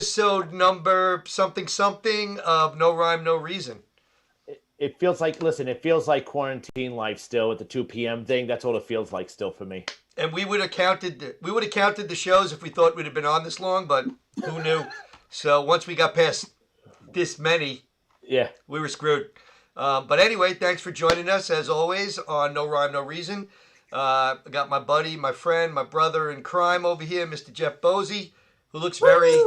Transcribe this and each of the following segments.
episode number something something of No Rhyme, No Reason. It feels like, listen, it feels like quarantine life still with the 2 p.m. thing. That's all it feels like still for me. And we would have counted the shows if we thought we'd have been on this long, but who knew? So once we got past this many, Yeah. we were screwed. But anyway, thanks for joining us as always on No Rhyme, No Reason. I got my buddy, my friend, my brother in crime over here, Mr. Jeff Bosey, who looks very,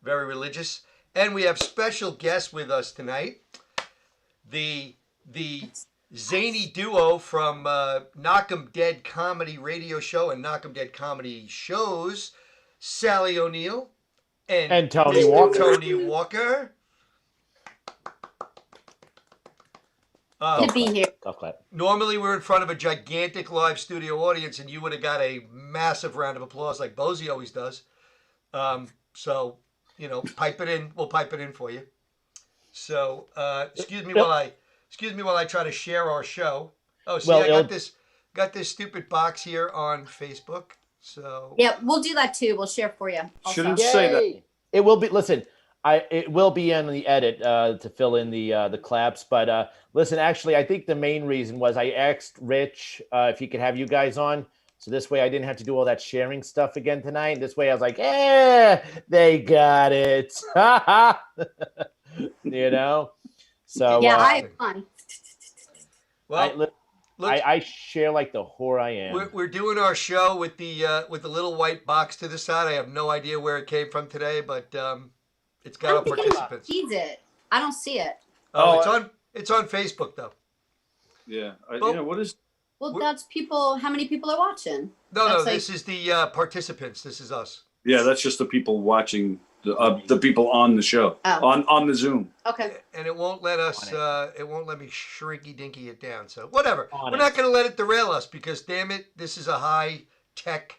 very religious. And we have special guests with us tonight. The zany duo from Knock 'em Dead Comedy Radio Show and Knock 'em Dead Comedy Shows, Sally O'Neill And Tony Mr. Walker. Tony Walker. To be here. Golf clap. Normally we're in front of a gigantic live studio audience, and you would have got a massive round of applause like Bozy always does. So, pipe it in. We'll pipe it in for you. So, excuse me while I try to share our show. Oh, see, I got this stupid box here on Facebook. So Yeah, we'll do that too. We'll share for you. Also. Shouldn't say that. It will be. Listen, it will be in the edit to fill in the claps. But listen, actually, I think the main reason was I asked Rich if he could have you guys on, so this way I didn't have to do all that sharing stuff again tonight. This way I was like, they got it. So Yeah, I have fun. well, I share like the whore I am. we're doing our show with the little white box to the side. I have no idea where it came from today, but it's got our participants. Sees it. I don't see it. Oh, it's on Facebook though. Yeah. Well- What is? Well, that's people. How many people are watching? No, That's this is the participants. This is us. Yeah, that's just the people watching, the people on the show, Oh. on the Zoom. Okay. And it won't let us. It won't let me shrinky dinky it down. So whatever. On We're it. not going to let it derail us because damn it, this is a high tech,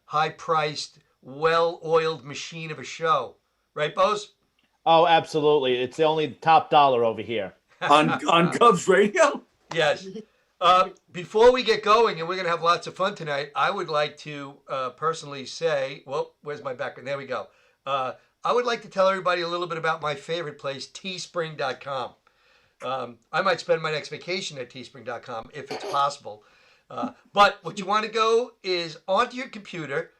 high priced, well oiled machine of a show, right, Bose? Oh, absolutely. It's the only top dollar over here. on Cubs Radio? Yes. Before we get going, and we're going to have lots of fun tonight, I would like to personally say, well, where's my background? There we go. I would like to tell everybody a little bit about my favorite place, teespring.com. I might spend my next vacation at teespring.com if it's possible. But what you want to go is onto your computer,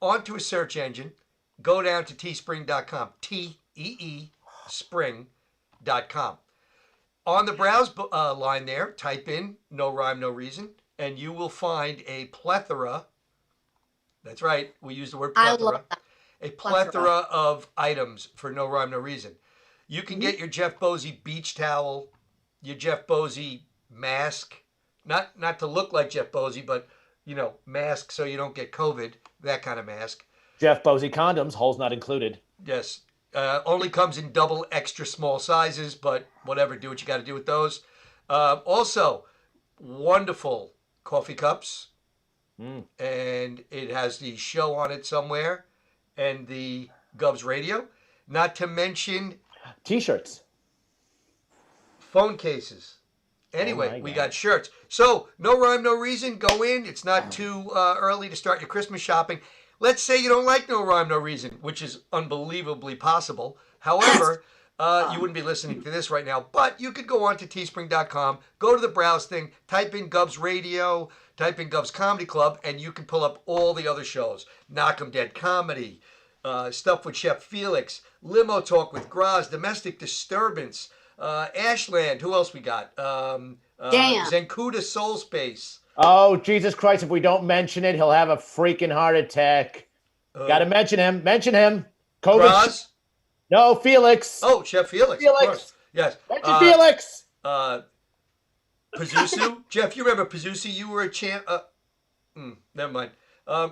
onto a search engine, go down to teespring.com, T-E-E, spring.com. On the browse line there, type in No Rhyme, No Reason, and you will find a plethora. That's right, we use the word I plethora. love that. A plethora of items for No Rhyme, No Reason. You can get your Jeff Bosey beach towel, your Jeff Bosey mask, not to look like Jeff Bosey, but mask so you don't get COVID, that kind of mask. Jeff Bosey condoms, holes not included. Yes. Only comes in double extra small sizes, but whatever, do what you got to do with those. Also, wonderful coffee cups. And it has the show on it somewhere and the Govs Radio. Not to mention T-shirts. phone cases. Anyway, my we God. got shirts. So, No Rhyme, No Reason. Go in. It's not too early to start your Christmas shopping. Let's say you don't like No Rhyme, No Reason, which is unbelievably possible. However, you wouldn't be listening to this right now, but you could go on to teespring.com, go to the browse thing, type in Govs Radio, type in Govs Comedy Club, and you can pull up all the other shows. Knock 'em Dead Comedy, stuff with Chef Felix, Limo Talk with Graz, Domestic Disturbance, Ashland. Who else we got? Damn. Zenkuda Soul Space. Oh, Jesus Christ. If we don't mention it, he'll have a freaking heart attack. Got to mention him. Mention him. COVID. Graz. No, Felix. Oh, Chef Felix. Felix. Of course. Yes. Mention Felix. Pazuzu. Jeff, you remember Pazuzu? You were a champ. Never mind.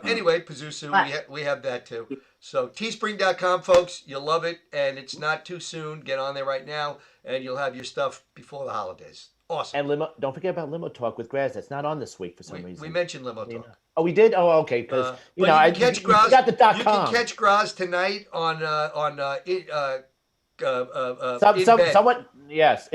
Anyway, Pazuzu, we have that too. So teespring.com, folks. You'll love it, and it's not too soon. Get on there right now, and you'll have your stuff before the holidays. Awesome. And Limo. Don't forget about Limo Talk with Graz. That's not on this week for some reason. We mentioned Limo Talk. Oh, we did? Oh, okay. Because, You can catch Graz. You got the .com. You can catch Graz tonight on in bed. Someone, yes.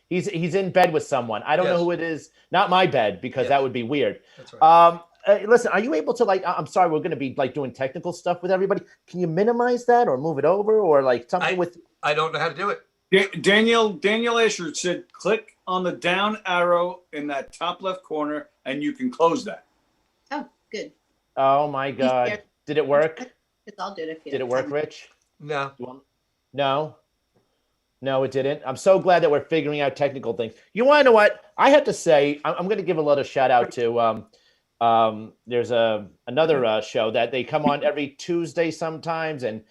He's in bed with someone. I don't know Yes. who it is. Not my bed, because Yes. that would be weird. That's right. listen, are you able to I'm sorry, we're going to be doing technical stuff with everybody. Can you minimize that or move it over or something with? I don't know how to do it. Daniel Asher said, click on the down arrow in that top left corner, and you can close that. Oh, good. Oh my God! Here. Did it work? I'll do it if you. Did it work, Rich? No. No. No, it didn't. I'm so glad that we're figuring out technical things. You want to know what? I have to say, I'm going to give a little shout out to. There's another show that they come on every Tuesday sometimes and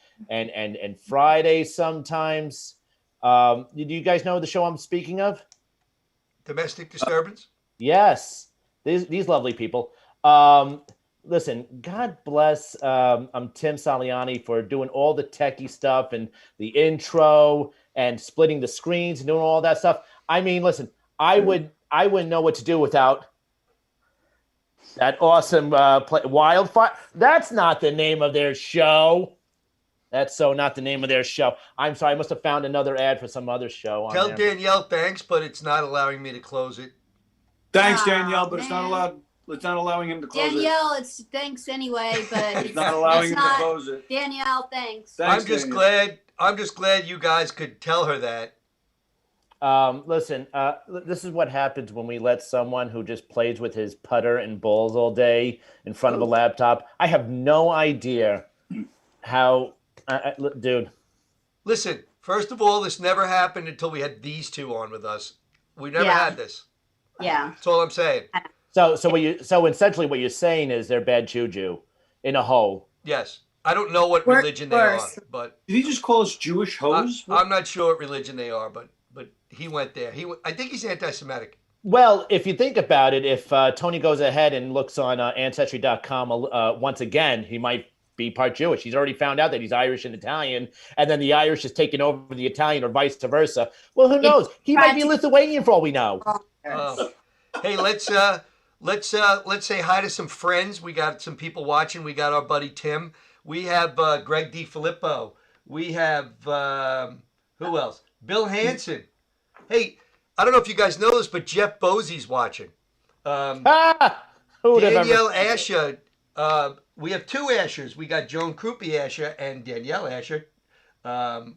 Friday sometimes. Do you guys know the show I'm speaking of? Domestic disturbance? Yes. These lovely people. Listen, God bless Tim Saliani for doing all the techie stuff and the intro and splitting the screens and doing all that stuff. I mean, listen, I wouldn't know what to do without that awesome Wildfire. That's not the name of their show. That's so not the name of their show. I'm sorry. I must have found another ad for some other show. Tell Danielle thanks, but it's not allowing me to close it. Thanks, Danielle, but it's not allowed. It's not allowing him to close Danielle, it's thanks anyway, but it's not allowing him to close it. Danielle, thanks. Thanks, I'm just glad you guys could tell her that. Listen, this is what happens when we let someone who just plays with his putter and balls all day in front of a laptop. I have no idea how, dude. Listen, first of all, this never happened until we had these two on with us. We never had this. Yeah. That's all I'm saying. So essentially what you're saying is they're bad juju in a hole. Yes. I don't know what religion they are, but did he just call us Jewish hoes? I'm not sure what religion they are, but he went there. I think he's anti-Semitic. Well, if you think about it, if Tony goes ahead and looks on Ancestry.com once again, he might be part Jewish. He's already found out that he's Irish and Italian, and then the Irish is taking over the Italian or vice versa. Well, who knows? He might be Lithuanian for all we know. Hey, let's say hi to some friends. We got some people watching. We got our buddy Tim. We have Greg DiFilippo. We have who else? Bill Hansen. Hey, I don't know if you guys know this, but Jeff Bosey's watching. Danielle Asher. We have two Ashers. We got Joan Krupe Asher and Danielle Asher.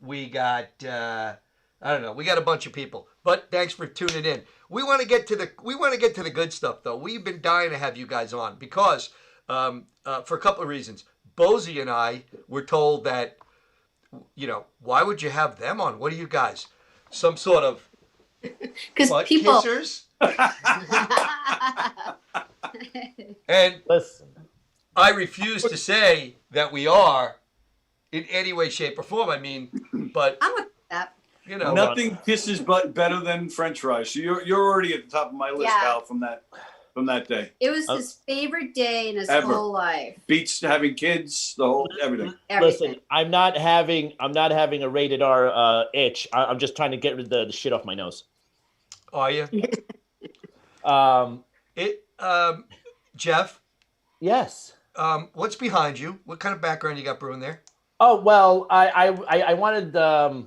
We got I don't know. We got a bunch of people. But thanks for tuning in. We want to get to the good stuff though. We've been dying to have you guys on because for a couple of reasons. Bosey and I were told that, why would you have them on? What are you guys? Some sort of butt people kissers? And listen, I refuse to say that we are in any way, shape, or form. I mean, but I'm with that. Nothing kisses but better than French fries. So you're already at the top of my list, Kyle, from that day. It was his favorite day in his whole life. Beats having kids, the whole everything. Listen, I'm not having a rated R itch. I'm just trying to get rid of the shit off my nose. Are you? Jeff? Yes. What's behind you? What kind of background you got brewing there? Oh well, I wanted I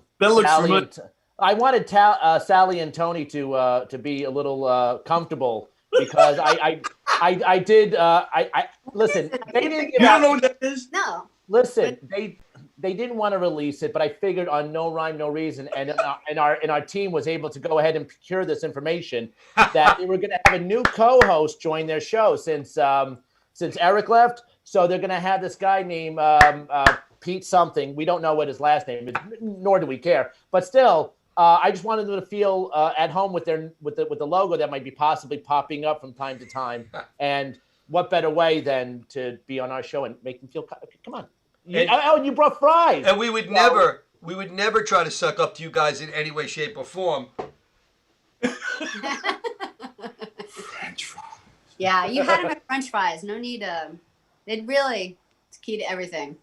wanted Sally and Tony to be a little comfortable because I did listen. They didn't. You don't know what that is? No. Listen, they didn't want to release it, but I figured on no rhyme, no reason, and our team was able to go ahead and procure this information that they were going to have a new co-host join their show since Eric left. So they're going to have this guy named Pete something. We don't know what his last name is, nor do we care. But still, I just wanted them to feel at home with the logo that might be possibly popping up from time to time. And what better way than to be on our show and make them feel? Come on. And you brought fries. And we would never try to suck up to you guys in any way, shape, or form. French fries. Yeah, you had them at French fries. No need to. It's key to everything.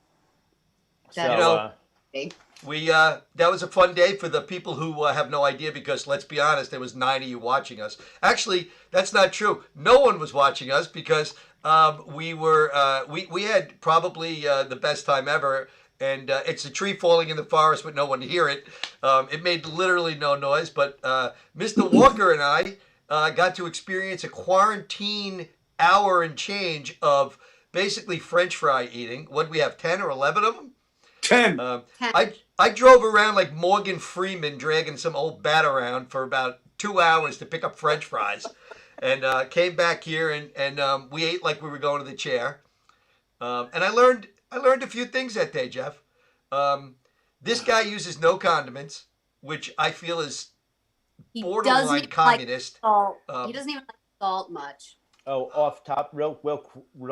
We that was a fun day for the people who have no idea because let's be honest, there was 9 of you watching us. Actually, that's not true. No one was watching us because we had probably the best time ever. And it's a tree falling in the forest, but no one to hear it. It made literally no noise. But Mr. Walker and I got to experience a quarantine hour and change of basically French fry eating. What do we have, 10 or 11 of them? 10. I drove around like Morgan Freeman dragging some old bat around for about 2 hours to pick up French fries, and came back here and we ate like we were going to the chair. And I learned a few things that day, Jeff. This guy uses no condiments, which I feel is He borderline doesn't even communist. like salt. Um, He doesn't even like salt much. Oh, off top, real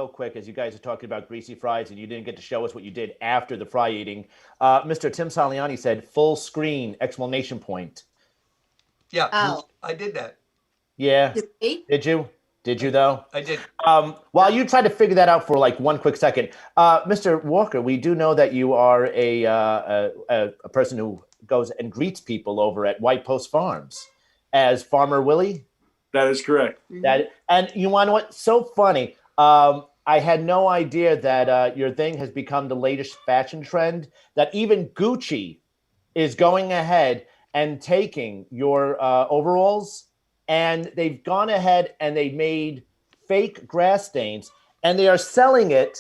quick, as you guys are talking about greasy fries, and you didn't get to show us what you did after the fry eating. Mr. Tim Saliani said, "Full screen!" Exclamation point. Yeah, Oh. I did that. Yeah, See? did you? Did you though? I did. While you try to figure that out for like one quick second, Mr. Walker, we do know that you are a person who goes and greets people over at White Post Farms as Farmer Willie. That is correct. That and you want to know what's so funny? I had no idea that your thing has become the latest fashion trend. That even Gucci is going ahead and taking your overalls, and they've gone ahead and they made fake grass stains, and they are selling it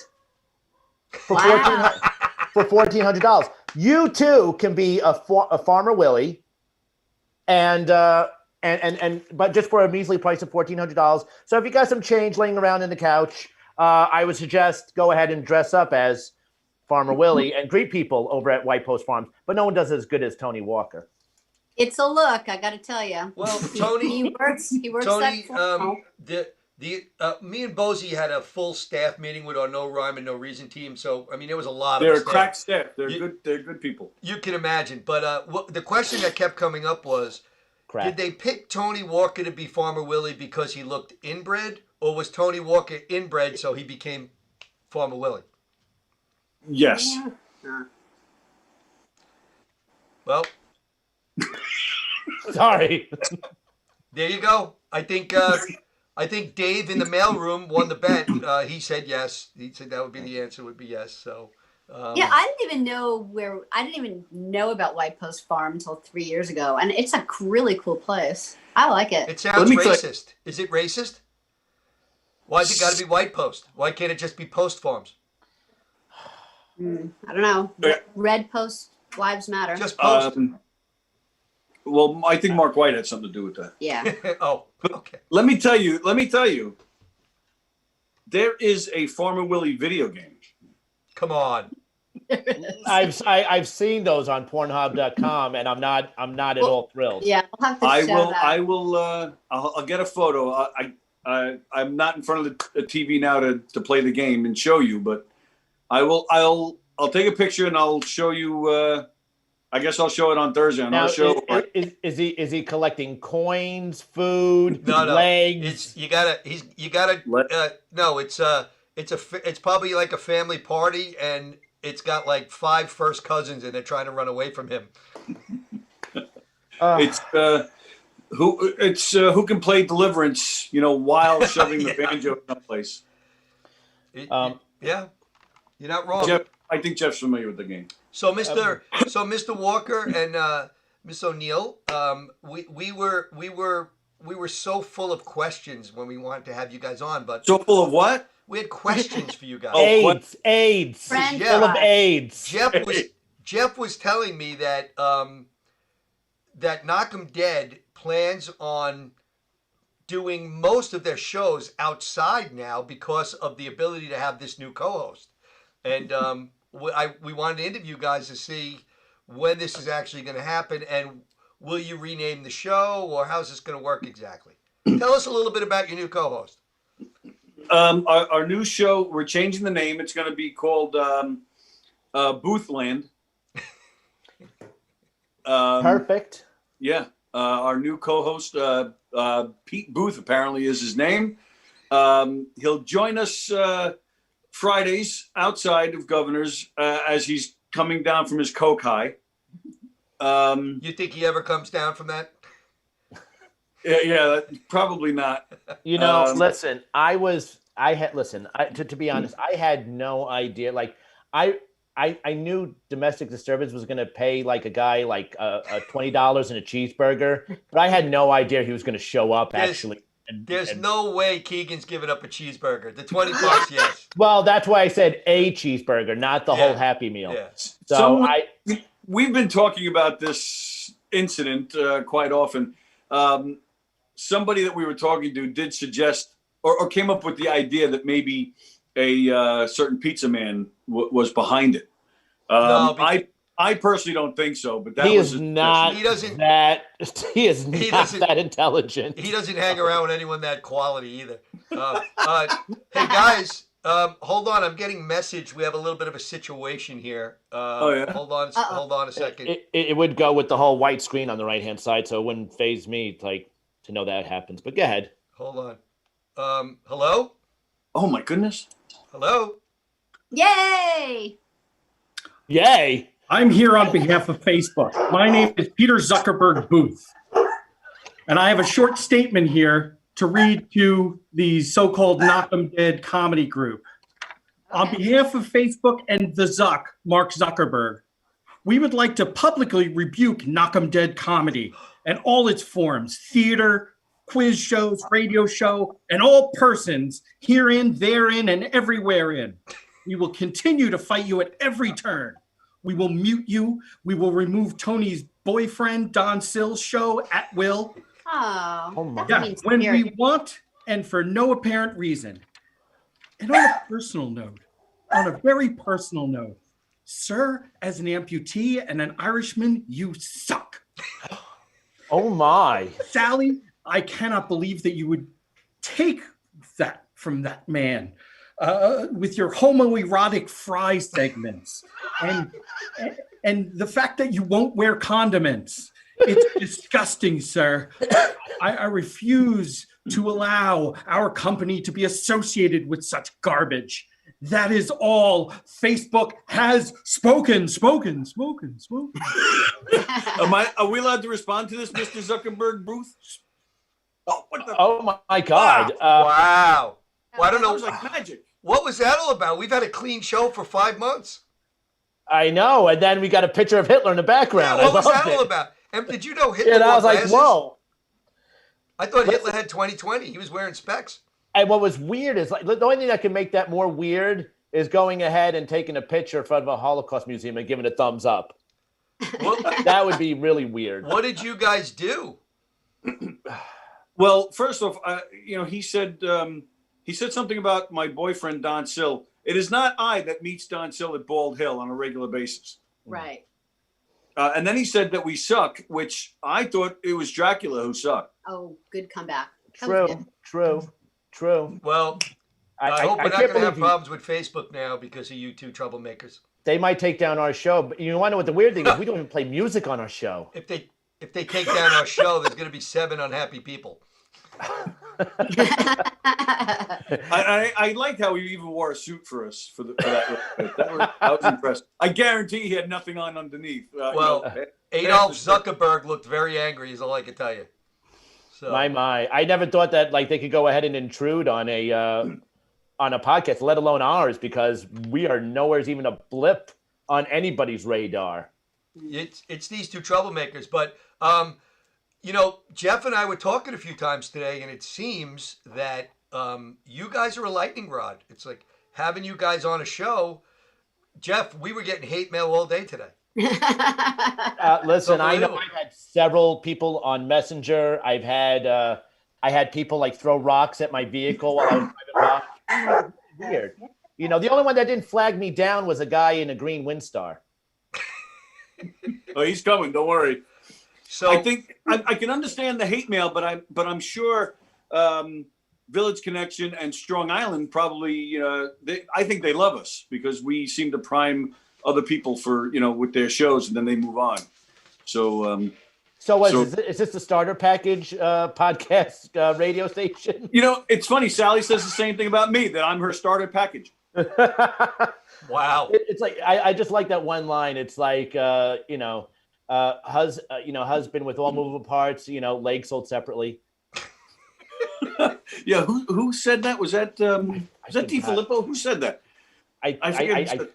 for Wow. $1,400. You too can be a Farmer Willie, and but just for a measly price of $1,400. So if you got some change laying around in the couch, I would suggest go ahead and dress up as Farmer Willie and greet people over at White Post Farms. But no one does it as good as Tony Walker. It's a look, I got to tell you. Well, Tony, He works Tony, that formal. me and Bozy had a full staff meeting with our No Rhyme and No Reason team. So I mean, there was a lot They're of a us there. crack staff. They're You- good. They're good people. You can imagine. But the question that kept coming up was, Crap. did they pick Tony Walker to be Farmer Willie because he looked inbred, or was Tony Walker inbred so he became Farmer Willie? Yes. Well, Sorry. there you go. I think Dave in the mailroom won the bet. He said yes. He said that would be the answer. Would be yes. So. Yeah, I didn't even know about White Post Farm until 3 years ago, and it's a really cool place. I like it. It sounds Let me tell you- racist. Is it racist? Why's it got to be White Post? Why can't it just be Post Farms? I don't know. Yeah. Red Post Lives Matter. Just Post. Well, I think Mark White had something to do with that. Yeah. Oh, okay. Let me tell you. There is a Farmer Willie video game. Come on. I've seen those on Pornhub.com, and I'm not at all thrilled. Yeah, I'll have to show that. I'll get a photo. I'm not in front of the TV now to play the game and show you, but I'll take a picture and I'll show you. I guess I'll show it on Thursday. And Now, I'll show. is he collecting coins, food, No. legs? You gotta. No, it's probably like a family party, and it's got like 5 first cousins, and they're trying to run away from him. It's who can play Deliverance, while shoving the banjo someplace. Yeah, you're not wrong. Jeff, I think Jeff's familiar with the game. So Mr. Walker and Miss O'Neill, we were so full of questions when we wanted to have you guys on, but So full of what? we had questions for you guys. Oh, AIDS, French Yeah. full of fries. AIDS. Jeff was telling me that that Knock 'Em Dead plans on doing most of their shows outside now because of the ability to have this new co-host. And we wanted to interview you guys to see when this is actually going to happen, and will you rename the show, or how's this going to work exactly? Tell us a little bit about your new co-host. Our new show, we're changing the name. It's going to be called Boothland. Perfect. Yeah. Our new co-host, Pete Booth, apparently is his name. He'll join us Fridays outside of Governor's as he's coming down from his coke high. You think he ever comes down from that? Yeah, probably not. Listen, to be honest, I had no idea. Like, I knew Domestic Disturbance was going to pay like a guy like $20 and a cheeseburger, but I had no idea he was going to show up. Actually, There's no way Keegan's giving up a cheeseburger. The $20, yes. Well, that's why I said a cheeseburger, not the Yeah. whole Happy Meal. Yeah. So We've been talking about this incident quite often. Somebody that we were talking to did suggest or came up with the idea that maybe a certain pizza man was behind it. No, I personally don't think so, but that he was is not He doesn't- that he is He not doesn't- that intelligent. He doesn't hang around with anyone that quality either. Hey guys, hold on. I'm getting message. We have a little bit of a situation here. Yeah. Hold on a second. It would go with the whole white screen on the right hand side, so it wouldn't phase me like to know that happens. But go ahead. Hold on. Hello? Oh my goodness. Hello? Yay! Yay! I'm here on behalf of Facebook. My name is Peter Zuckerberg Booth. And I have a short statement here to read to the so-called Knock 'em Dead comedy group. On behalf of Facebook and the Zuck, Mark Zuckerberg, we would like to publicly rebuke Knock 'em Dead comedy and all its forms, theater, quiz shows, radio show, and all persons herein, therein, and everywhere in. We will continue to fight you at every turn. We will mute you. We will remove Tony's boyfriend, Don Sill's show at will. Oh, my that's Yeah, mean when we spirit. want and for no apparent reason. And on a personal note, on a very personal note, sir, as an amputee and an Irishman, you suck. Oh my! Sally, I cannot believe that you would take that from that man with your homoerotic fry segments and the fact that you won't wear condiments. It's disgusting, sir. I refuse to allow our company to be associated with such garbage. That is all. Facebook has spoken. Are we allowed to respond to this, Mr. Zuckerberg Booth? Oh, what the? Oh my God! Wow. Well, I don't That know. was like magic. What was that all about? We've had a clean show for 5 months. I know, and then we got a picture of Hitler in the Yeah, background. what was I that loved all it. about? And did you know Hitler And I wore was like, glasses? whoa. I thought Hitler had 20/20. He was wearing specs. And what was weird is like the only thing that can make that more weird is going ahead and taking a picture in front of a Holocaust museum and giving a thumbs up. What, That would be really weird. what did you guys do? Well, first off, he said something about my boyfriend Don Sill. It is not I that meets Don Sill at Bald Hill on a regular basis. Right. And then he said that we suck, which I thought it was Dracula who sucked. Oh, good comeback. That was good. True. Well, I hope we're not can't going to have believe problems with Facebook now because of you two troublemakers. they might take down our show. But you want to know what the weird thing is? We don't even play music on our show. If they take down our show, there's going to be 7 unhappy people. I liked how he even wore a suit for us for that. That was impressive. I guarantee he had nothing on underneath. Adolf Zuckerberg looked very angry, is all I can tell you. So, My. I never thought that like they could go ahead and intrude on a podcast, let alone ours, because we are nowhere even a blip on anybody's radar. it's these two troublemakers. But, Jeff and I were talking a few times today, and it seems that you guys are a lightning rod. It's like having you guys on a show. Jeff, we were getting hate mail all day today. Listen, I know Unbelievable. I've had several people on Messenger. I had people like throw rocks at my vehicle while I was driving by. Weird. The only one that didn't flag me down was a guy in a green Windstar. Oh, he's coming. Don't worry. So I think I can understand the hate mail, but I'm sure Village Connection and Strong Island probably I think they love us because we seem to prime other people for with their shows and then they move on. So Is this the starter package podcast radio station? it's funny. Sally says the same thing about me that I'm her starter package. wow. It's like I just like that one line. It's like husband with all movable parts, legs sold separately. Yeah, who said that? Was that Di Filippo? Who said that? I forget who said-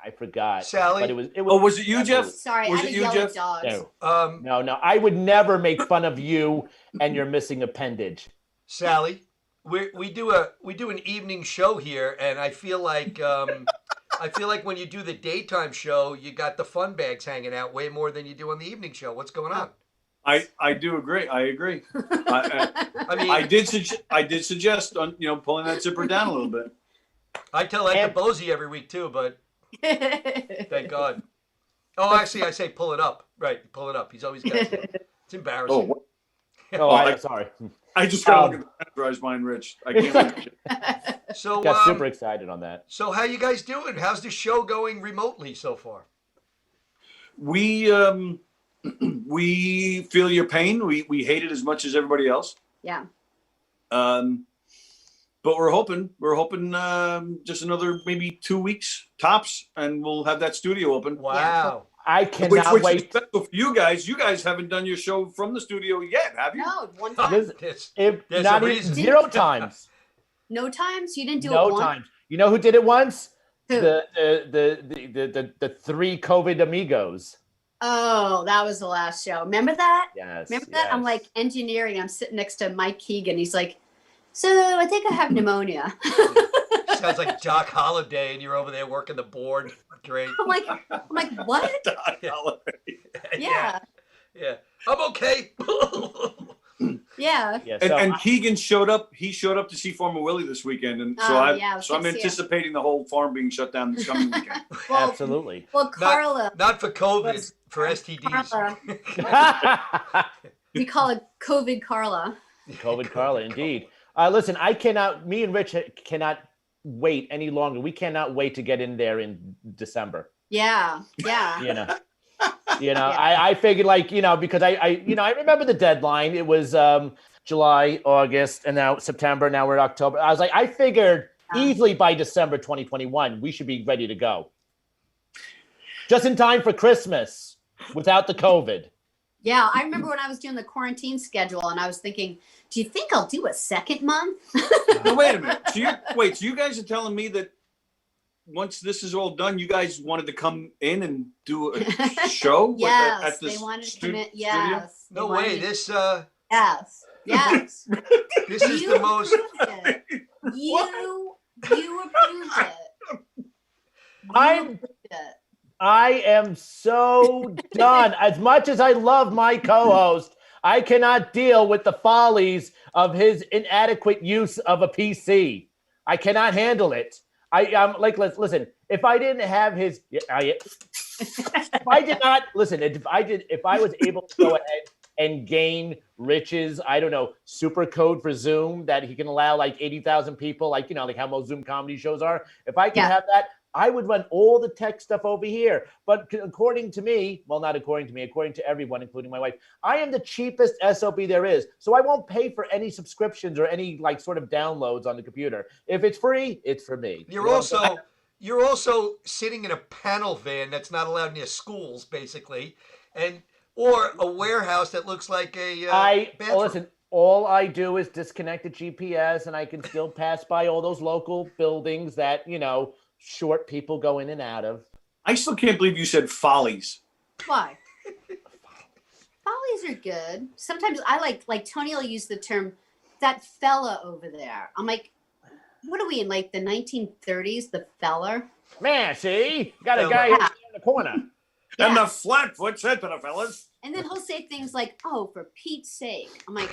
I forgot. Sally? But it was. Oh, was it you, Jeff? Sorry, Was I had it to you, yell Jeff? at dogs. No. Um, No. I would never make fun of you and your missing appendage. Sally, we do an evening show here, and I feel like when you do the daytime show, you got the fun bags hanging out way more than you do on the evening show. What's going on? I do agree. I agree. I mean, I did suggest on pulling that zipper down a little bit. I tell that to Bozy every week too, but thank God. Oh, actually, I say pull it up. Right, pull it up. He's always got it. It's embarrassing. I'm sorry. I just got to look at the Enterprise Mine, Rich. I can't. So Got super excited on that. So how you guys doing? How's the show going remotely so far? We we feel your pain. We hate it as much as everybody else. Yeah. But we're hoping just another maybe 2 weeks tops, and we'll have that studio open. Wow. I cannot Which wait. is special for you guys. You guys haven't done your show from the studio yet, have you? No, one time. There's There's not a even reason. 0 times. No times? You didn't do No it once? times. You know who did it once? Who? The 3 COVID amigos. Oh, that was the last show. Remember that? Yes. Remember that? I'm yes. like engineering. I'm sitting next to Mike Keegan. He's like, so I think I have pneumonia. Sounds like Doc Holliday, and you're over there working the board. Great. I'm like, what? Yeah. Yeah. I'm okay. Yeah. Yeah, And, so and Keegan showed up. He showed up to see Farmer Willie this weekend, and so Oh, yeah, I was so I'm gonna see him. anticipating the whole farm being shut down this coming weekend. Well, absolutely. well, Carla, Not for COVID, Was- for STDs. Carla. We call it COVID Carla. COVID Carla, indeed. Listen, me and Rich cannot wait any longer. We cannot wait to get in there in December. Yeah. You know, Yeah. I figured because I remember the deadline. It was July, August, and now September. Now we're in October. I was like, I figured easily by December 2021, we should be ready to go. Just in time for Christmas without the COVID. Yeah. I remember when I was doing the quarantine schedule and I was thinking, do you think I'll do a second month? No, wait a minute. So you guys are telling me that once this is all done, you guys wanted to come in and do a show Yes. at the They wanted to studio? commit. Yes. No They way. wanted- This Yes. Yes. this is the most. approved it. You approved it. You I'm- approved it. I am so done. As much as I love my co-host, I cannot deal with the follies of his inadequate use of a PC. I cannot handle it. I'm like, listen. If I didn't have his, if I did not listen. If I was able to go ahead and gain Rich's, I don't know, super code for Zoom that he can allow like 80,000 people, like how most Zoom comedy shows are. If I can Yeah. have that, I would run all the tech stuff over here. But according to me, well, not according to me, according to everyone, including my wife, I am the cheapest SOB there is. So I won't pay for any subscriptions or any like sort of downloads on the computer. If it's free, it's for me. You're You know what I'm saying? also sitting in a panel van that's not allowed near schools, basically, or a warehouse that looks like a bathroom. Listen, all I do is disconnect the GPS and I can still pass by all those local buildings that, short people go in and out of. I still can't believe you said follies. Why? Follies are good. Sometimes I like Tony will use the term that fella over there. I'm like, what are we in like the 1930s? The fella? Man, see? Got a Yeah. guy in the corner. And Yeah. the Flatfoot said to the fellas. And then he'll say things like, "Oh, for Pete's sake." I'm like,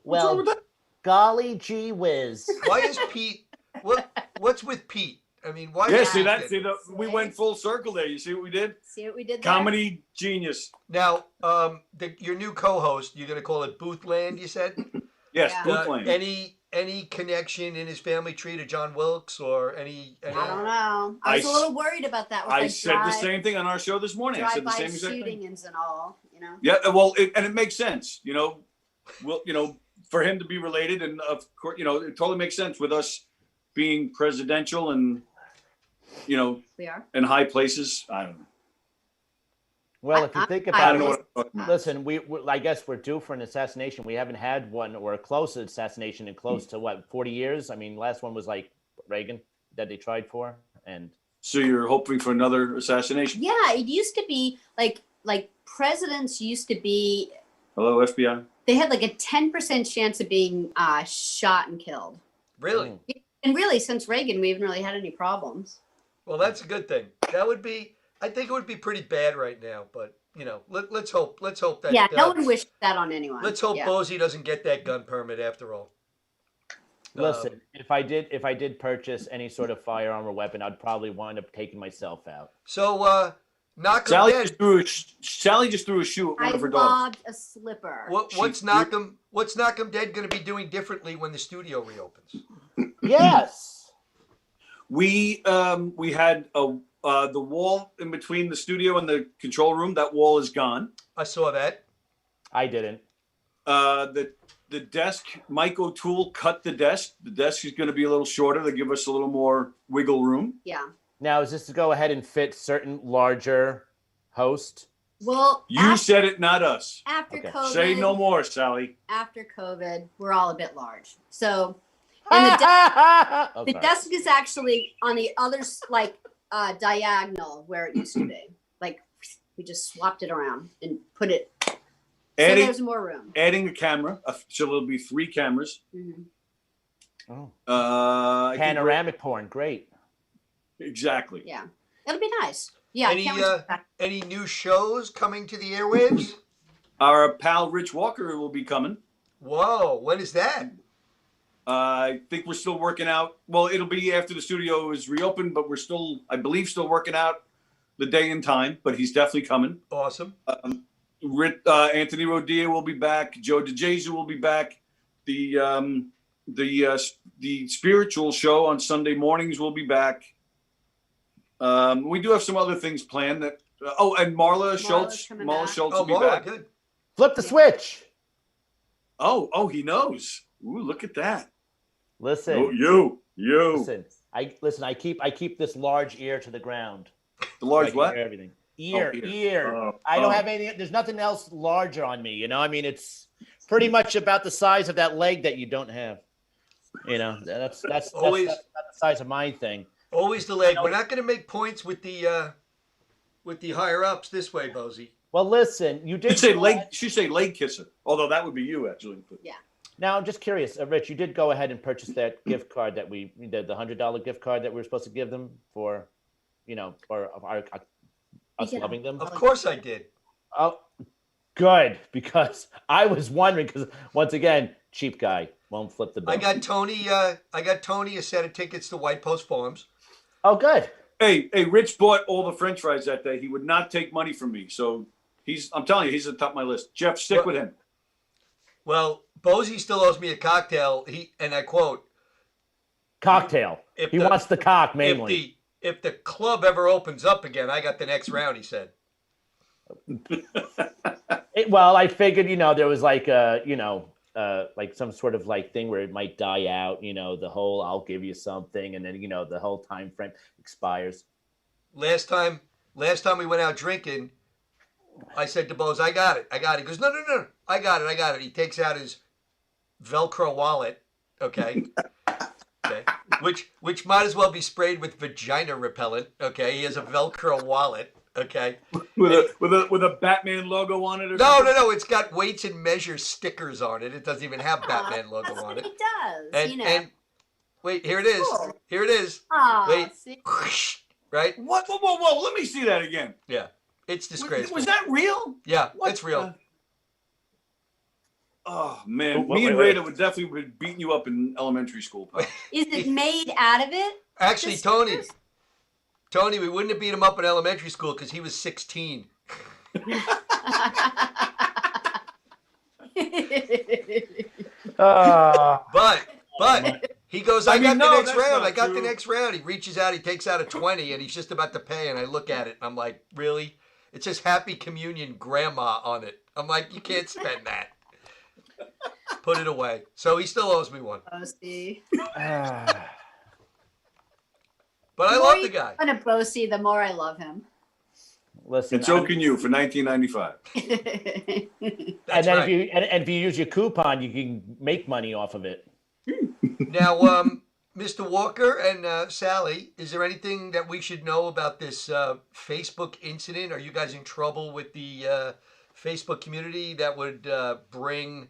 What's wrong Well, with that? golly gee whiz. Why is Pete? What's with Pete? I mean, why? Yeah, is see Pete that? in it? We went full circle there. You see what we did? "See what we did there?" Comedy genius. Now, your new co-host, you're gonna call it Boothland. You said. Yes, Yeah. Blue Flame. Any connection in his family tree to John Wilkes or any? I don't know. I was a little worried about that. With I like said the same thing on our show this morning. I said the drive-by same exact thing. shootings and all. Yeah, well, and it makes sense. For him to be related, and of course, it totally makes sense with us being presidential and We are. in high places. I don't know. Well, if you think I I about don't know it, what I'm talking about. listen, I guess we're due for an assassination. We haven't had one or a close assassination in close to 40 years? I mean, last one was like Reagan that they tried for. And So you're hoping for another assassination? Yeah, it used to be like presidents used to be Hello, FBI. they had like a 10% chance of being shot and killed. Really? And really, since Reagan, we haven't really had any problems. Well, that's a good thing. That would be. I think it would be pretty bad right now, but let's hope. Let's hope that. Yeah, no one wished that on anyone. Let's hope Yeah. Bozy doesn't get that gun permit after all. Listen, if I did purchase any sort of firearm or weapon, I'd probably wind up taking myself out. So, knock 'em Sally dead. just threw a shoe at one I of her dogs. lobbed a slipper. What's knock 'em dead going to be doing differently when the studio reopens? Yes. We had the wall in between the studio and the control room. That wall is gone. I saw that. I didn't. The desk, Mike O'Toole cut the desk. The desk is going to be a little shorter to give us a little more wiggle room. Yeah. Now, is this to go ahead and fit certain larger host? Well, You said it, not us. after Okay. COVID, Say no more, Sally. after COVID, we're all a bit large. So, and the The desk is actually on the other diagonal where it used to be. Like we just swapped it around and put it. So Adding there's more room. adding a camera, so there'll be 3 cameras. Mhm. Oh. I think Panoramic porn, great. exactly. Yeah, it'll be nice. Yeah. Any, can't wait to get back. Any new shows coming to the airwaves? Our pal Rich Walker will be coming. Whoa, when is that? I think we're still working out. Well, it'll be after the studio is reopened, but we're still, I believe, still working out the day and time. But he's definitely coming. Awesome. Anthony Rodia will be back. Joe DeJesus will be back. The spiritual show on Sunday mornings will be back. We do have some other things planned. And Marla Schultz. coming Marla back. Schultz Oh, will be Marla, back. good. Flip the switch. Oh, he knows. Ooh, look at that. Listen. Oh, you. Listen. I keep this large ear to the ground. The large So I can what? hear everything. Ear. Oh, I don't oh. have any. There's nothing else larger on me. I mean, it's pretty much about the size of that leg that you don't have. That's Always- not the size of my thing. Always the leg. We're not going to make points with the higher ups this way, Bozy. Well, listen, you did Should say leg kisser. Although that would be you actually. But Now, I'm just curious, Rich. You did go ahead and purchase that gift card that we did, the $100 gift card that we were supposed to give them for, for us Yeah. loving them. Of course I did. Oh, good, because I was wondering. Because once again, cheap guy won't flip the bill. I got Tony a set of tickets to White Post Farms. Oh, good. hey, Rich bought all the French fries that day. He would not take money from me. So I'm telling you, he's at the top of my list. Jeff, stick with him. Well, Bozy still owes me a cocktail. And I quote, Cocktail. If He the- wants the cock mainly. if the club ever opens up again, I got the next round, he said. Well, I figured, there was like like some sort of like thing where it might die out, the whole I'll give you something, and then the whole time frame expires. Last time we went out drinking, I said to Bose, I got it. He goes, no, I got it. He takes out his Velcro wallet, okay? Okay. Which might as well be sprayed with vagina repellent, okay? He has a Velcro wallet, okay? With a Batman logo on it or No, something? it's got weights and measures stickers on it. It doesn't even have Batman logo That's on what it. he does. And wait, here it is. Cool. Here it is. Aw, Wait. see? Right? What? Whoa. Let me see that again. Yeah. It's disgraceful. Was that real? Yeah, What it's real. the- Oh, man. Wait, Me and wait. Rita would definitely be beating you up in elementary school. pal. Is it made out of it? Actually, Just- Tony, we wouldn't have beat him up in elementary school because he was 16. But he goes, I got the next that's round. not I got the true. next round. He reaches out, he takes out a 20, and he's just about to pay. And I look at it, and I'm like, really? It says Happy Communion Grandma on it. I'm like, you can't spend that. Put it away. So he still owes me one. Bosie. But I love the guy. On a Bosie, the more I love him. Listen, And so can you for 1995. That's and then right. if you use your coupon, you can make money off of it. Now, Mr. Walker and Sally, is there anything that we should know about this Facebook incident? Are you guys in trouble with the Facebook community that would bring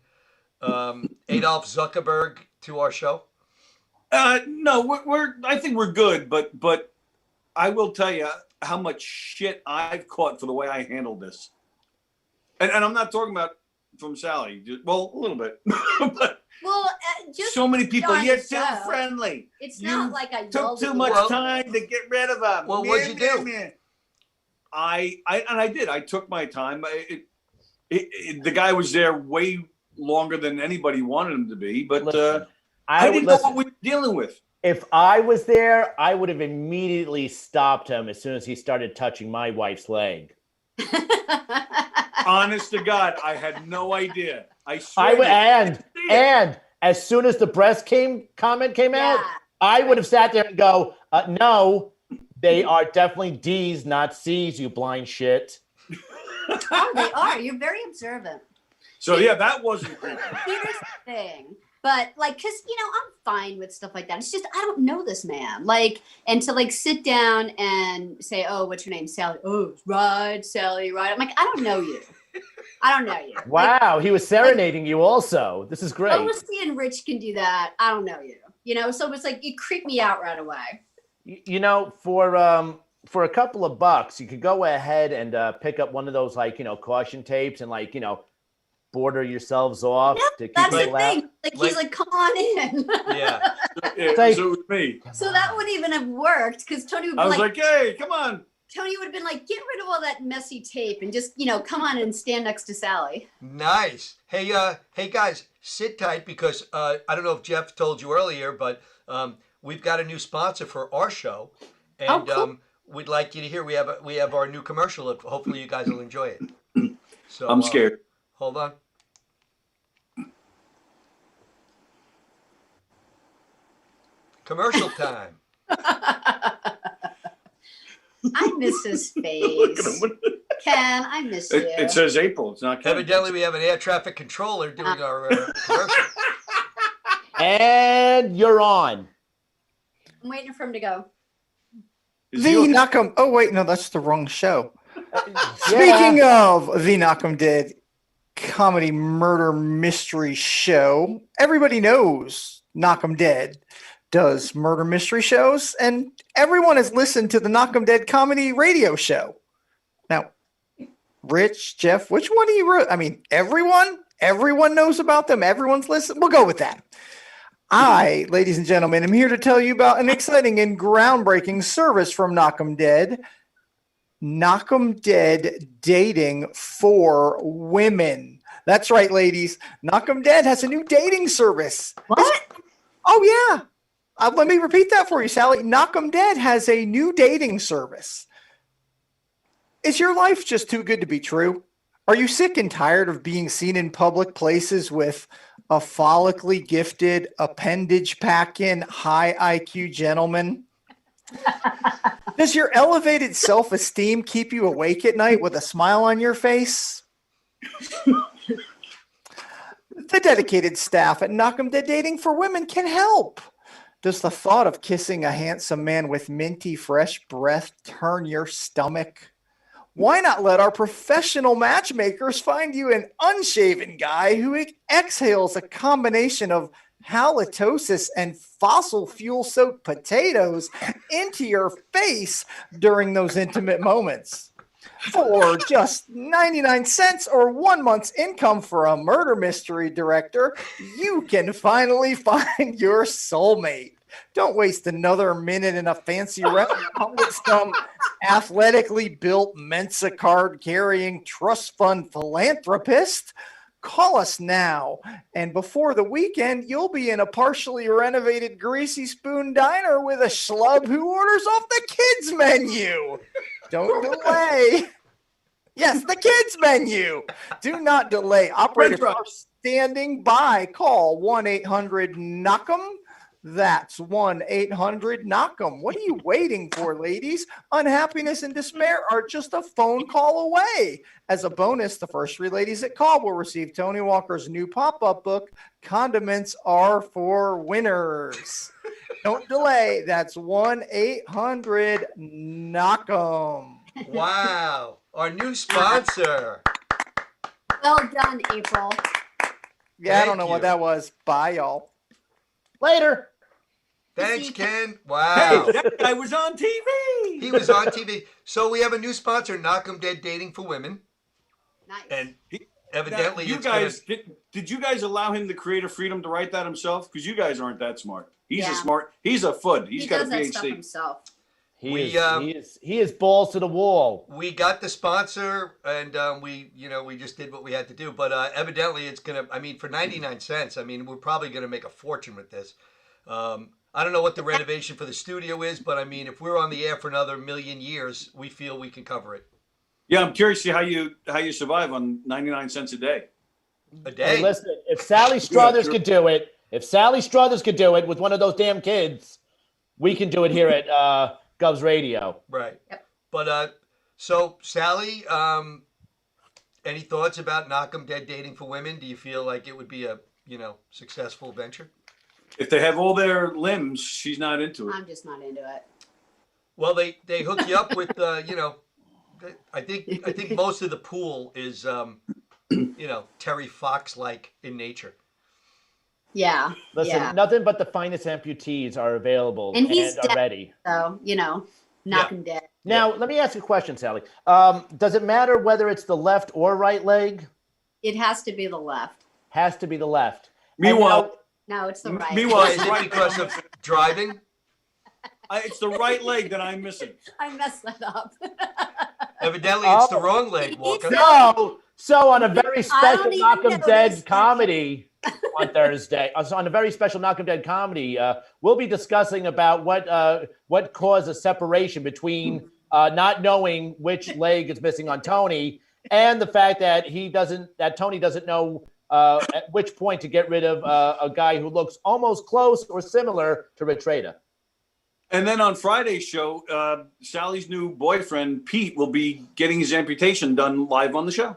Adolf Zuckerberg to our show? No, I think we're good, but I will tell you how much shit I've caught for the way I handled this. And I'm not talking about from Sally. Well, a little bit. But Well, just so many people, on you're the too show. friendly. It's You not like I Took yelled too at much you. time to get rid of them. Well, what'd you do? I did. I took my time. The guy was there way longer than anybody wanted him to be, but Listen, I would didn't know listen. what we were dealing with. If I was there, I would have immediately stopped him as soon as he started touching my wife's leg. Honest to God, I had no idea. I I swear. would, to you. and as soon as the breast comment came out, Yeah. I would have sat there and go, no, they are definitely D's, not C's, you blind shit. Oh, they are. You're very observant. So yeah, that wasn't creepy. Here's the thing. But like, cause I'm fine with stuff like that. It's just I don't know this man. Like, and to like sit down and say, "Oh, what's your name, Sally?" "Oh, Ride, Sally, Ride." I'm like, I don't know you. I don't know you. Wow, he was serenading you also. This is great. Felicity and Rich can do that. I don't know you. So it's like you creep me out right away. For a couple of bucks, you could go ahead and pick up one of those caution tapes and border yourselves off to keep That's the people out. thing. Like he's like, "Come on in." Yeah. like- So it was me. So that wouldn't even have worked because Tony would be I was like, like, hey, come on. Tony would have been like, "Get rid of all that messy tape and just come on and stand next to Sally." Nice. Hey guys, sit tight because I don't know if Jeff told you earlier, but we've got a new sponsor for our show, and cool. we'd like you to hear. We have our new commercial. Hopefully, you guys will enjoy it. So I'm scared. Hold on. Commercial time. I miss his Look at face. him. Ken, I miss you. It says April. It's not Kevin. Evidently, we have an air traffic controller doing our commercial. And you're on. I'm waiting for him to go. Is The he okay? Knock'em. Oh wait, no, that's the wrong show. Yeah. Speaking of the Knock'em Dead comedy murder mystery show, everybody knows Knock'em Dead does murder mystery shows, and everyone has listened to the Knock'em Dead comedy radio show. Now, Rich, Jeff, which one do you? I mean, everyone knows about them. Everyone's listened. We'll go with that. I, ladies and gentlemen, am here to tell you about an exciting and groundbreaking service from Knock'em Dead. Knock'em Dead Dating for Women. That's right, ladies. Knock'em Dead has a new dating service. What? Oh, yeah. Let me repeat that for you, Sally. Knock'em Dead has a new dating service. Is your life just too good to be true? Are you sick and tired of being seen in public places with a follically gifted, appendage packing, high IQ gentleman? Does your elevated self-esteem keep you awake at night with a smile on your face? The dedicated staff at Knock'em Dead Dating for Women can help. Does the thought of kissing a handsome man with minty fresh breath turn your stomach? Why not let our professional matchmakers find you an unshaven guy who exhales a combination of halitosis and fossil fuel soaked potatoes into your face during those intimate moments? For just 99 cents or 1 month's income for a murder mystery director, you can finally find your soulmate. Don't waste another minute in a fancy restaurant with some athletically built Mensa card carrying trust fund philanthropist. Call us now, and before the weekend, you'll be in a partially renovated Greasy Spoon diner with a schlub who orders off the kids menu. Don't delay. Yes, the kids menu. Do not delay. Operators French are standing by. Call 1-800-KNOCK-'em. That's 1-800-KNOCK-'em. What are you waiting for, ladies? Unhappiness and despair are just a phone call away. As a bonus, the first 3 ladies that call will receive Tony Walker's new pop-up book, Condiments Are for Winners. Don't delay. That's 1-800-KNOCK-'em. Wow. Our new sponsor. Well done, April. Yeah, I don't Thank know you. what that was. Bye, y'all. Later. Thanks, See, Ken. Hey, Wow. that guy was on TV. He was on TV. So we have a new sponsor, Knock 'em Dead Dating for Women. Nice. And He- evidently you it's guys gonna, did you guys allow him the creative freedom to write that himself? Because you guys aren't that smart. He's a Yeah. smart. He's a FUD. He's he got a does that stuff PhD. himself. He is balls to the wall. we got the sponsor and we just did what we had to do. But evidently it's gonna, I mean, for 99 cents, I mean, we're probably gonna make a fortune with this. I don't know what the renovation for the studio is, but I mean, if we're on the air for another million years, we feel we can cover it. Yeah, I'm curious to see how you survive on 99 cents a day. A Hey, day. listen, if Sally Struthers sure. could do it, with one of those damn kids, we can do it here at Govs Radio. Right. Yep. But so Sally, any thoughts about Knock 'em Dead Dating for Women? Do you feel like it would be a successful venture? If they have all their limbs, she's not into it. I'm just not into it. Well, they hook you up with I think most of the pool is Terry Fox like in nature. Yeah. Listen, Yeah. nothing but the finest amputees are available And and, he's are dead. ready. So, knock Yeah. him dead. Now, let me ask you a question, Sally. Does it matter whether it's the left or right leg? It has to be the left. Has to be the left. And, Meanwhile, No, it's the right. Meanwhile- Why, is it because of driving? it's the right leg that I'm missing. I messed that up. Evidently, it's the Oh. wrong leg, Walker. So on a very special even Knock 'em notice Dead that. comedy on Thursday, so on a very special Knock 'em Dead comedy, we'll be discussing about what caused a separation between not knowing which leg is missing on Tony and the fact that Tony doesn't know at which point to get rid of a guy who looks almost close or similar to Rich Rada. And then on Friday's show, Sally's new boyfriend, Pete, will be getting his amputation done live on the show.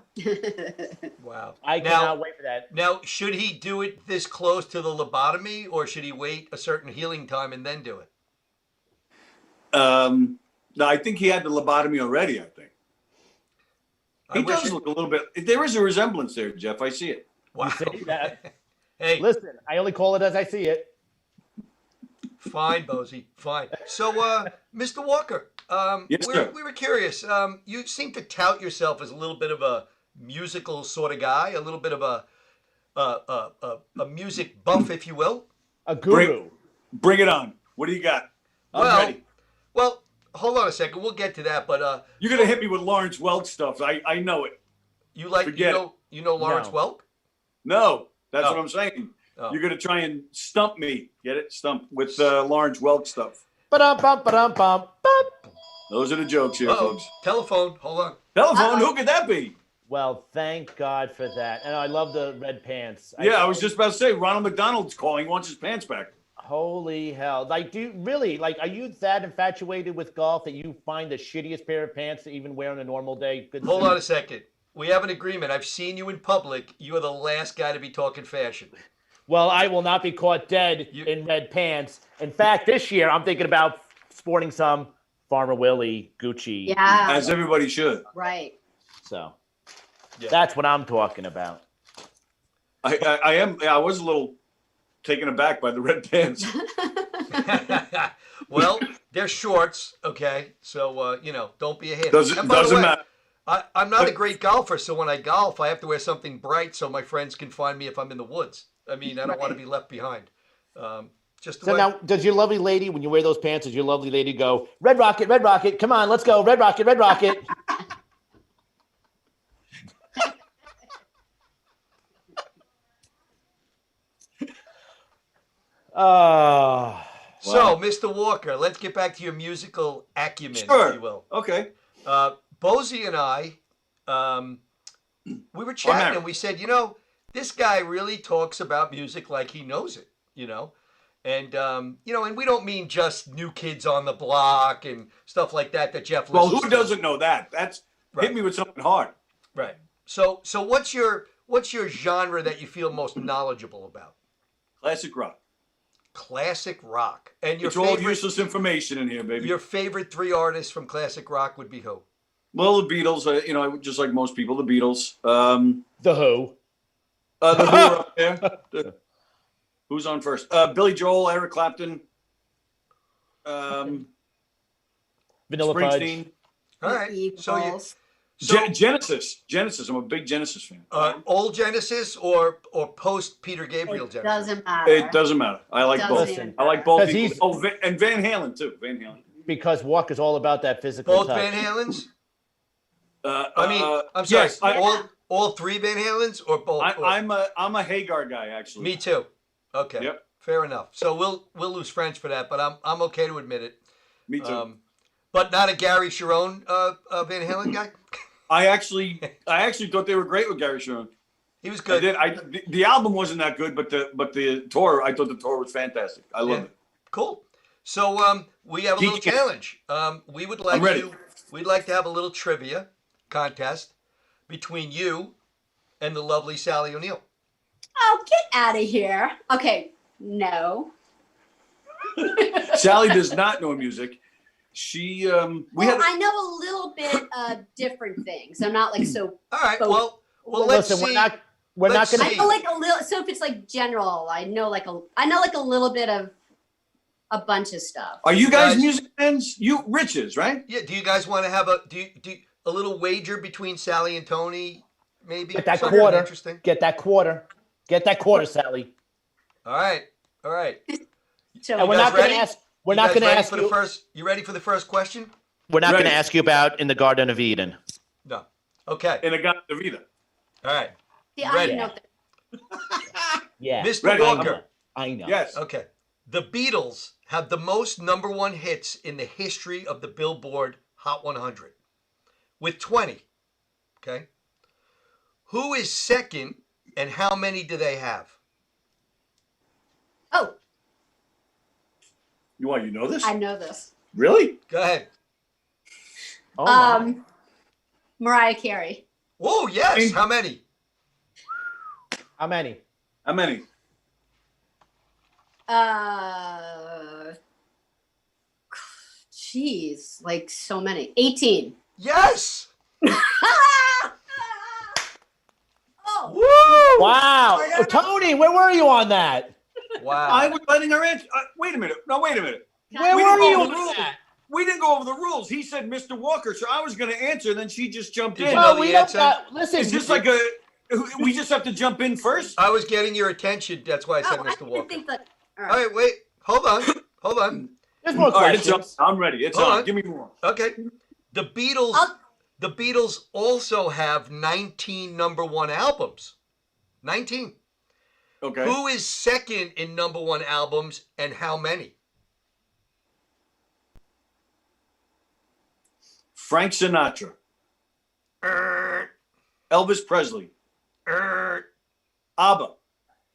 Wow. I cannot wait for that. Now, should he do it this close to the lobotomy, or should he wait a certain healing time and then do it? No, I think he had the lobotomy already, I think. I He wish does it- look a little bit. There is a resemblance there, Jeff. I see it. Wow. see that? Hey, Listen, I only call it as I see it. fine, Bozy, fine. So, Mr. Walker, Yes, sir. we were curious. You seem to tout yourself as a little bit of a musical sort of guy, a little bit of a music buff, if you will. A guru. Bring it on. What do you got? I'm Well, ready. Well, hold on a second. We'll get to that. But You're gonna hit me with Lawrence Welk stuff. I know it. you like Forget you know Lawrence No. Welk? No, that's Oh. what I'm saying. Oh. You're gonna try and stump me. Get it? Stump with Lawrence Welk stuff. Ba-dum-bum. Those are the jokes here, Uh-oh. folks. Telephone. Hold on. Telephone. Who could that be? Well, thank God for that. And I love the red pants. Yeah, I was just about to say Ronald McDonald's calling. Wants his pants back. Holy hell. Like, are you that infatuated with golf that you find the shittiest pair of pants to even wear on a normal day? Good Hold on a second. We have an agreement. I've seen you in public. You are the last guy to be talking fashion. Well, I will not be caught dead You- in red pants. In fact, this year I'm thinking about sporting some Farmer Willie Gucci. Yeah. As everybody should. Right. So Yeah. that's what I'm talking about. I am. Yeah, I was a little taken aback by the red pants. Well, they're shorts, okay? So, don't be a hit. Doesn't And by the doesn't way, matter. I'm not a great golfer, so when I golf, I have to wear something bright so my friends can find me if I'm in the woods. I mean, I don't want to be left behind. Just the So way. now, does your lovely lady, when you wear those pants, does your lovely lady go, Red Rocket, come on, let's go, Red Rocket, Red Rocket? Oh, So, Mr. Walker, let's get back to your musical acumen, Sure. if you will. Okay. Bozy and I, we were chatting married. and we said, this guy really talks about music like he knows it, And, and we don't mean just New Kids on the Block and stuff like that Jeff Well, listens who to. doesn't know that? That's Right. hit me with something hard. Right. So what's your genre that you feel most knowledgeable about? Classic rock. Classic rock. And your It's all favorite useless information in here, baby. your favorite 3 artists from classic rock would be who? Well, the Beatles. Just like most people, the Beatles. The Who. The Who are up there. Who's on first? Billy Joel, Eric Clapton, Vanilla Springsteen. Fudge. All right. So you Eagles. Genesis. Genesis. I'm a big Genesis fan. old Genesis or post Peter Gabriel It Genesis? doesn't matter. It doesn't matter. I like Doesn't both. even I like both. 'Cause equally. he's- Oh, and Van Halen too. Van Halen. Because Walker's all about that physical Both touch. Van Halens? I mean, I'm sorry. Yes, all three Van Halens or both? I'm a Hagar guy actually. Me too. Okay. Yep. Fair enough. So we'll lose French for that, but I'm okay to admit it. Me too. But not a Gary Sharon Van Halen guy. I actually thought they were great with Gary Sharon. He was I good. did. The album wasn't that good, but the tour, I thought the tour was fantastic. I love it. Cool. So we have a little Geeky. challenge. We'd like I'm ready. to have a little trivia contest between you and the lovely Sally O'Neill. Oh, get out of here. Okay, no. Sally does not know music. She I know a little bit of different things. I'm not like so. All right. Both. Well, let's Listen, see. we're not Let's going I see. to. know like a little. So if it's like general, I know like a little bit of a bunch of stuff. Are you guys Guys- music fans? You Riches, right? Yeah. Do you guys want to have a little wager between Sally and Tony? Maybe Get that something quarter. interesting. Get that quarter. Get that quarter, Sally. All right. So And we're guys not going ready? to ask. We're You not guys going to ready ask for you. the first. You ready for the first question? We're not going to Ready. ask you about in the Garden of Eden. No. Okay. In a Gata Vida. All right. see, ready? I know Yeah. Mr. Ready. Walker. I know. Yes. Okay. The Beatles have the most number one hits in the history of the Billboard Hot 100 with 20. Okay. Who is second and how many do they have? Oh, You know this? I know this. Really? Go ahead. Oh, my. Mariah Carey. Whoa, yes. How many? How many? How many? Jeez, like so many. 18. Yes. Oh, Woo! Wow. Oh, Tony, where were you on that? Wow. I was letting her answer. Wait a minute. No, wait a minute. Where We were didn't you go on over the rules. that? We didn't go over the rules. He said Mr. Walker, so I was going to answer. Then she just jumped Did in. you know Well, the we don't answer? got. Listen. Is this like a? We just have to jump in first? I was getting your attention. That's why I said oh, I Mr. didn't Walker. think that. All All right. right, wait. Hold on. There's more All right, it's questions. up. I'm ready. It's Hold on. on. Give me more. Okay. The Beatles. I'll- The Beatles also have 19 number one albums. 19. Okay. Who is second in number one albums and how many? Frank Sinatra, Elvis Presley, ABBA,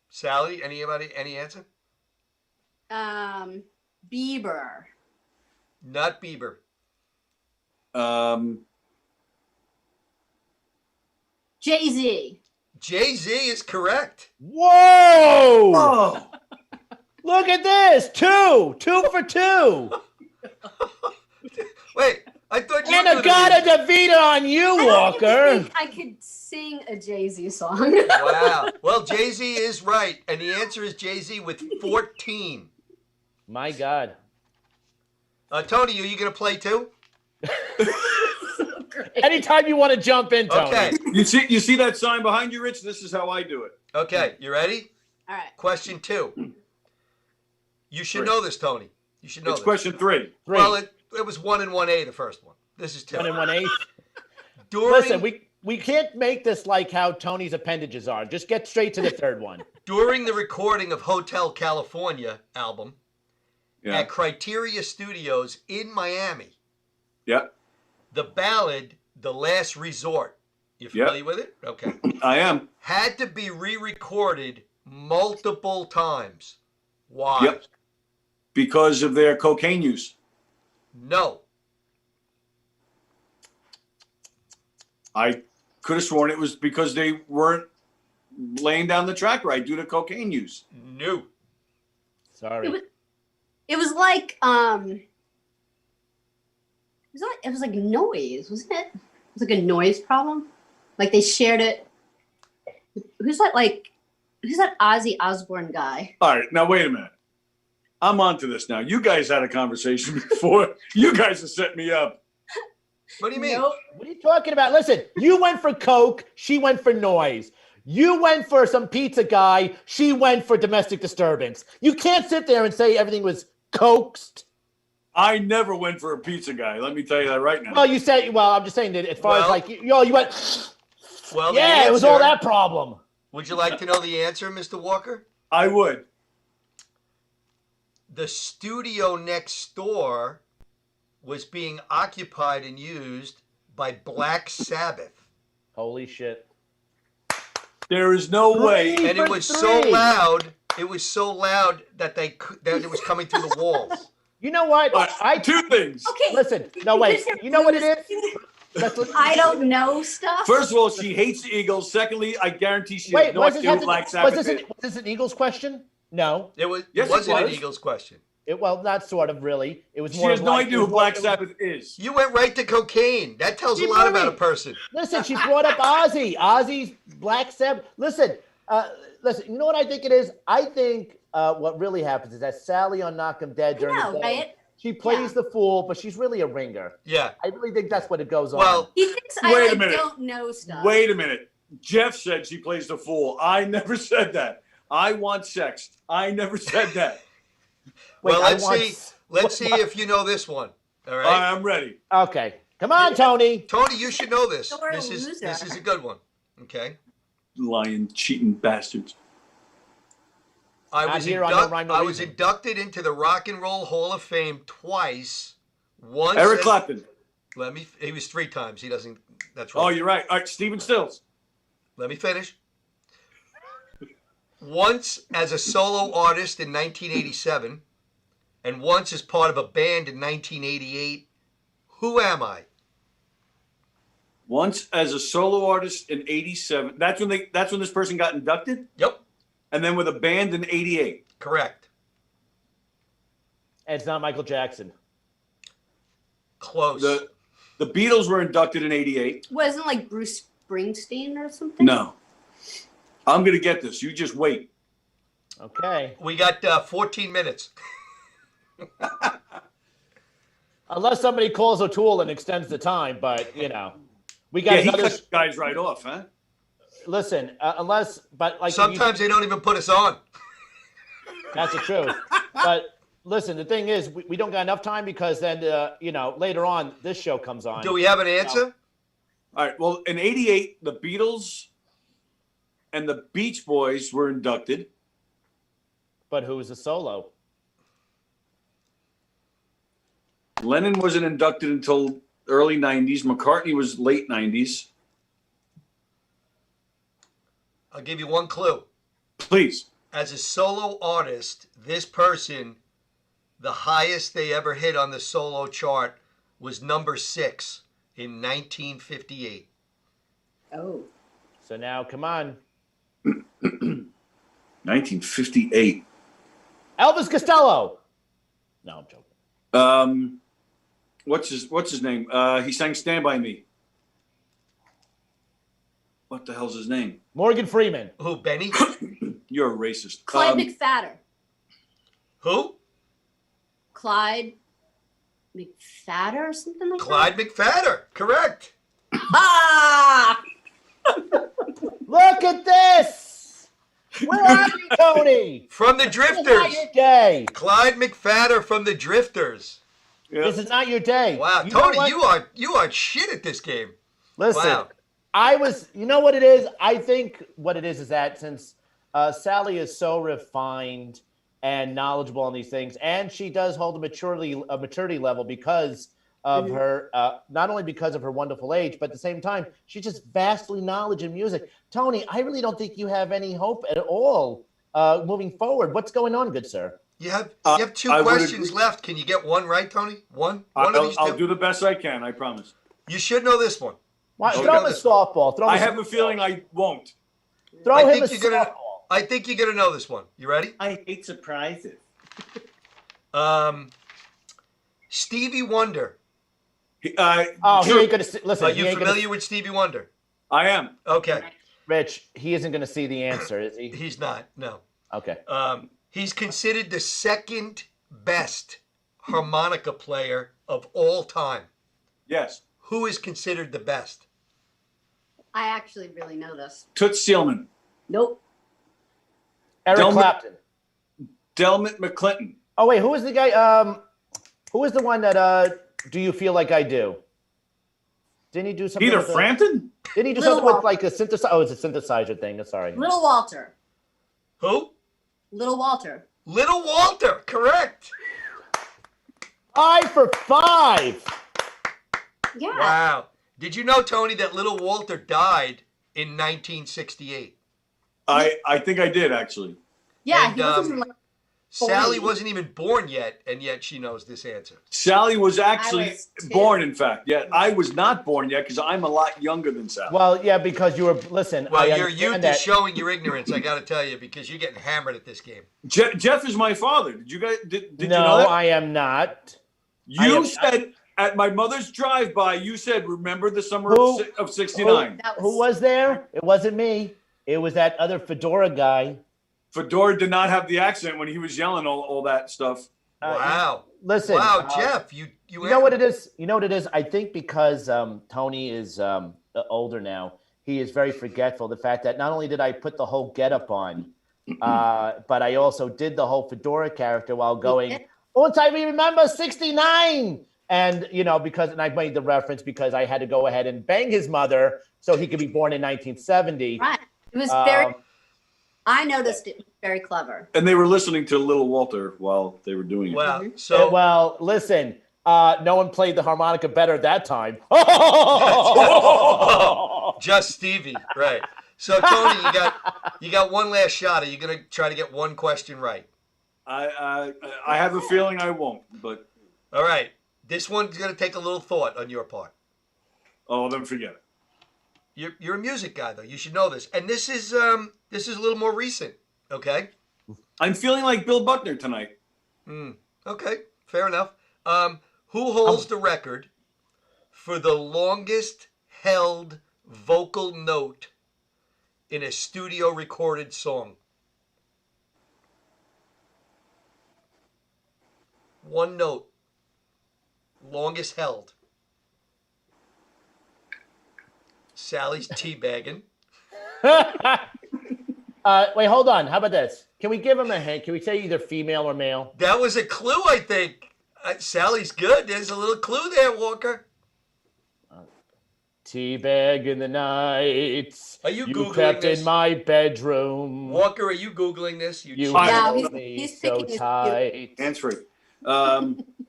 Sally, any answer? Bieber. Not Bieber. Jay-Z. Jay-Z is correct. Whoa! Oh, Look at this. 2 for 2. Wait, I thought you And were a gonna Gata be- Davida on you, I don't even Walker. think I could sing a Jay-Z song. Wow. Well, Jay-Z is right, and the answer is Jay-Z with 14. My God. Tony, are you going to play too? Anytime you want to jump in, Tony. Okay. you see that sign behind you, Rich? This is how I do it. Okay, you ready? All right. Question 2. You should Three. know this, Tony. You should know It's this. question 3. 3. Well, it was 1 and 1A, the first one. This is 2. 1 1/8. During, Listen, we can't make this like how Tony's appendages are. Just get straight to the third one. during the recording of Hotel California album Yeah. at Criteria Studios in Miami, Yeah. the ballad "The Last Resort," you familiar with it? Okay. I am. Had to be re-recorded multiple times. Why? Yep. Because of their cocaine use. No. I could have sworn it was because they weren't laying down the track right due to cocaine use. No. Sorry. It was like it was like noise, wasn't it? It's like a noise problem. Like they shared it. Who's that? Who's that Ozzy Osbourne guy? All right, now wait a minute. I'm onto this now. You guys had a conversation before. You guys have set me up. What do you mean? Nope. What are you talking about? Listen, you went for coke. She went for noise. You went for some pizza guy. She went for domestic disturbance. You can't sit there and say everything was coaxed. I never went for a pizza guy. Let me tell you that right now. Well, you say. Well, I'm just saying that as far as Well- like you went. Well, Yeah, the it was all answer- that problem. Would you like to know the answer, Mr. Walker? I would. The studio next door was being occupied and used by Black Sabbath. Holy shit! There is no way. And for it was so three. loud. It was so loud that that it was coming through the walls. You know what? But two things. Okay. Listen. No, wait. You know what it is? I don't know stuff. First of all, she hates the Eagles. Secondly, I guarantee she Wait, has no was this, idea who Black Sabbath was is. this an Eagles question? No. It was. Yes, it it wasn't an was. Eagles question. Well, not sort of really. It was She more. has of no like- idea it who was Black more- Sabbath is. You went right to cocaine. That tells a Keep lot about a moving. person. Listen, she brought up Ozzy. Ozzy's Black Sabbath. Listen. You know what I think it is? I think what really happens is that Sally on Knock 'Em Dead I during know, the day, right? she plays the fool, but she's really a ringer. Yeah. I really think that's what it goes on. Well, He thinks Wait I a minute. don't know stuff. Wait a minute. Jeff said she plays the fool. I never said that. I want sex. I never said that. Wait, well, I let's want- see. Let's see if you know this one. All All right. right, I'm ready. Okay, come on, Tony. Tony, you should know this. You're a This is loser. a good one. Okay. Lying, cheating bastards. I Not was, here on No Rhyme, No I was Reason. inducted into the Rock and Roll Hall of Fame twice. Once. Eric as- Clapton. He was 3 times. He doesn't. That's Oh, right. you're right. All right, Stephen Stills. Let me finish. Once as a solo artist in 1987, and once as part of a band in 1988. Who am I? Once as a solo artist in '87. That's when this person got inducted, Yep. and then with a band in '88. Correct. And it's not Michael Jackson. Close. The Beatles were inducted in '88. Wasn't like Bruce Springsteen or something? No. I'm gonna get this. You just wait. Okay. We got 14 minutes. Unless somebody calls O'Toole and extends the time, but we got Yeah, he another. cut the guys right off, huh? Listen, but like Sometimes they don't even put us on. that's the truth. But listen, the thing is, we don't got enough time because then later on this show comes on. Do we have an answer? All right. Well, in '88, the Beatles and the Beach Boys were inducted. But who was the solo? Lennon wasn't inducted until early '90s. McCartney was late '90s. I'll give you one clue. Please. As a solo artist, this person, the highest they ever hit on the solo chart was number 6 in 1958. Oh. So now, come on, 1958. Elvis Costello. No, I'm joking. What's his name? He sang "Stand by Me." What the hell's his name? Morgan Freeman. Who, Benny? You're a racist. Clyde McFadder. Who? Clyde McFadder or something like Clyde McFadder. Correct. that? Ah! Look at this. Where are you, Tony? From the This is not Drifters. your day. Clyde McFadder from the Drifters. Yeah. This is not your day. Wow, You know Tony, what? you are shit at this game. Listen. Wow. You know what it is? I think what it is that since Sally is so refined and knowledgeable on these things, and she does hold a maturity level because of her, not only because of her wonderful age, but at the same time, she's just vastly knowledgeable in music. Tony, I really don't think you have any hope at all moving forward. What's going on, good sir? You have 2 I would questions agree. left. Can you get one right, Tony? One of these 2? I'll do the best I can. I promise. You should know this one. Why, Okay. throw him a softball. I have a feeling I won't. Throw I him a think you're gonna- softball. I think you're gonna know this one. You ready? I hate surprises. Stevie Wonder Oh, he sure, ain't gonna see, listen. Are He you ain't gonna, familiar with Stevie Wonder? I am. Okay. Rich, he isn't gonna see the answer, is he? He's not. No. Okay. He's considered the second best harmonica player of all time. Yes. Who is considered the best? I actually really know this. Toots Seelman. Nope. Eric Delmar- Clapton. Delmont McClinton. Oh wait, who was the guy? Who was the one that Do You Feel Like I Do? Didn't he do something? Peter with the- Frampton? Didn't he do Little something with Walter. like a synthesizer? Oh, it's a synthesizer thing. Sorry. Little Walter. Who? Little Walter. Little Walter. Correct. 5 for 5. Yeah. Wow. Did you know, Tony, that Little Walter died in 1968? I think I did, actually. Yeah. And, He wasn't even like Sally 40. wasn't even born yet, and yet she knows this answer. Sally was actually was too. born, in fact. Yeah, I was not born yet because I'm a lot younger than Sally. Well, yeah, because you were. Listen, Well, I your understand youth that. is showing your ignorance, I got to tell you, because you're getting hammered at this game. Jeff is my father. Did you guys? Did no, you know that? I am not. I You am- said at my mother's drive-by, you said, "Remember the summer Who- of '69." That Who was there? It wasn't me. It was that other fedora guy. Fedora did not have the accent when he was yelling all that stuff. Wow. Listen. Wow, Jeff, you You know what it is? You know what it is? I think because Tony is older now, he is very forgetful. The fact that not only did I put the whole getup on, but I also did the whole fedora character while going, "Won't I remember '69?" And and I made the reference because I had to go ahead and bang his mother so he could be born in 1970. Right. It was very. Um, I noticed it was very clever. And they were listening to Little Walter while they were doing it. Wow. So, well, listen, no one played the harmonica better that time. just Stevie, right. So, Tony, you got one last shot. Are you going to try to get one question right? I have a feeling I won't, but All right. This one's going to take a little thought on your part. then forget it. You're a music guy, though. You should know this. And this is a little more recent, okay? I'm feeling like Bill Buckner tonight. Okay, fair enough. Who holds the record for the longest held vocal note in a studio recorded song? One note. Longest held. Sally's teabagging. Wait, hold on. How about this? Can we give him a hint? Can we say either female or male? That was a clue, I think. Sally's good. There's a little clue there, Walker. Teabag in the nights. Are you Googling crept this? in my bedroom. Walker, are you Googling this? You cheat. I- held he's- me he's so picking his- tight. Hands free.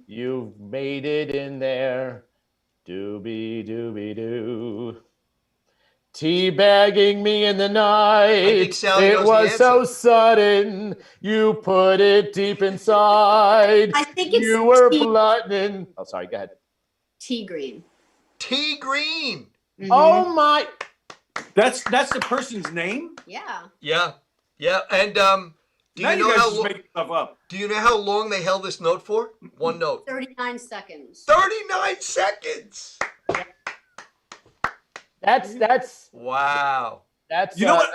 You've made it in there. Doobie doobie doo. Teabagging me in the night. Sally It knows the was so answer. sudden. You put it deep inside. I think it's You were tea, plotting. Oh, sorry. Go ahead. tea green. T Green. Mhm. Oh my. That's the person's name? Yeah. Yeah, yeah. And do Now you know guys how just lo- making stuff up. do you know how long they held this note for? One note. 39 seconds. 39 seconds. That's Wow. that's You know what-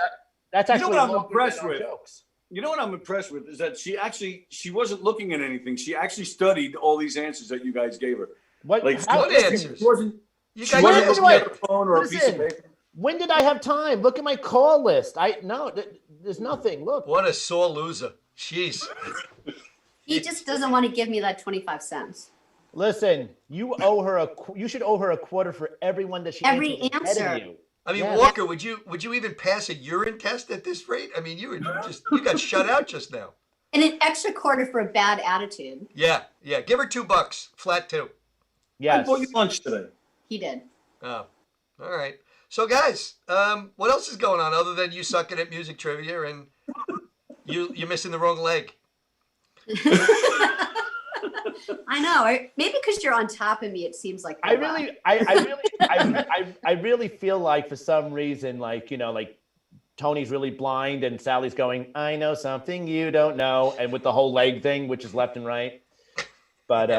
that's you know actually what I'm longer impressed than our with? jokes. You know what I'm impressed with is that she wasn't looking at anything. She actually studied all these answers that you guys gave her. What? Like how- good answers. She wasn't You she got wasn't your looking answer. at her phone or a piece of Listen. paper. When did I have time? Look at my call list. There's nothing. Look. What a sore loser. Jeez. He just doesn't want to give me that 25 cents. Listen, you owe her you should owe her a quarter for everyone that she Every answers ahead of answer. you. I mean, Yeah. Walker, would you even pass a urine test at this rate? I mean, you got shut out just now. And an extra quarter for a bad attitude. Yeah, yeah. Give her $2, flat 2. I Yes. bought you lunch today. He did. Oh, all right. So, guys, what else is going on other than you sucking at music trivia and you're missing the wrong leg? I know. Maybe because you're on top of me, it seems like I really feel like for some reason, like Tony's really blind and Sally's going, I know something you don't know, and with the whole leg thing, which is left and right. But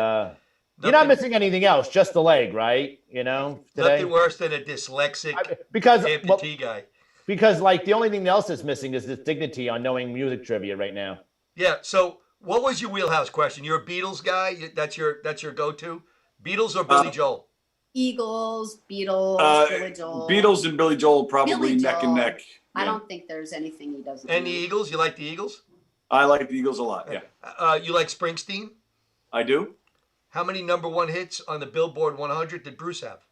You're not Nothing- missing anything else, just the leg, right? You know, today. Nothing worse than a dyslexic Because amputee guy. because like the only thing else that's missing is this dignity on knowing music trivia right now. Yeah. So, what was your wheelhouse question? You're a Beatles guy. That's your go-to. Beatles or Billy Joel? Eagles, Beatles, Uh, Billy Joel. Beatles and Billy Joel probably Billy neck and Joel. neck. I Yeah. don't think there's anything he doesn't. And the do. Eagles? You like the Eagles? I like the Eagles a lot. Yeah, You like Springsteen? I do. How many #1 hits on the Billboard 100 did Bruce have?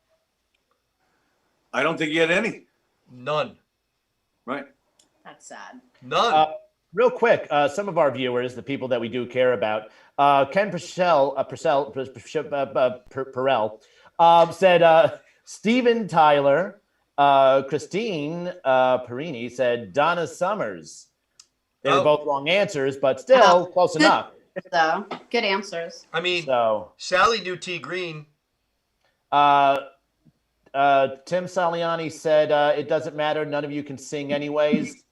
I don't think he had any. None. Right. That's sad. None. Real quick, some of our viewers, the people that we do care about, Ken Perel said Steven Tyler, Christine Perini said Donna Summers. They were Oh. both wrong answers, but still close enough. So good answers. I mean, So Sally knew T. Green. Tim Saliani said it doesn't matter. None of you can sing anyways.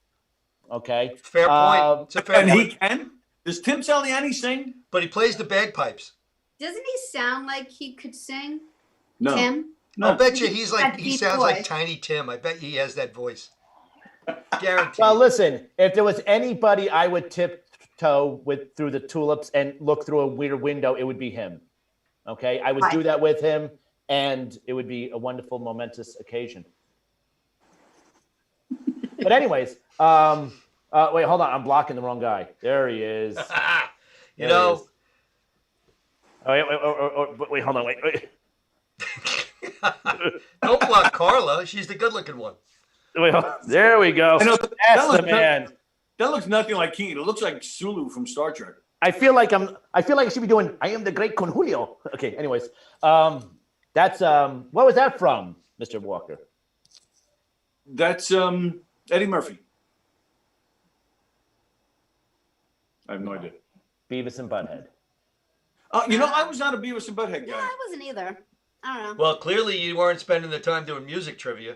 Okay. Fair point. It's a fair And point. he can. Does Tim Saliani sing? But he plays the bagpipes. Doesn't he sound like he could sing? No. Tim? No. I'll bet you he's like That he deep sounds like voice. Tiny Tim. I bet he has that voice. Guaranteed. Well, listen, if there was anybody I would tiptoe with through the tulips and look through a weird window, it would be him. Okay. I would do that with him, and it would be a wonderful, momentous occasion. But anyways, wait, hold on. I'm blocking the wrong guy. There he is. you There he know, is. Oh, wait, hold on. Wait. don't block Carla. She's the good-looking one. There we go. I know, That's that the was- man. That looks nothing like Keaton. It looks like Sulu from Star Trek. I feel like I should be doing I am the great Conjulio. Okay, anyways. That's what was that from, Mr. Walker? That's Eddie Murphy. I have no idea. Beavis and Butthead. You know, I was not a Beavis and Butthead No, guy. I wasn't either. I don't know. Well, clearly you weren't spending the time doing music trivia.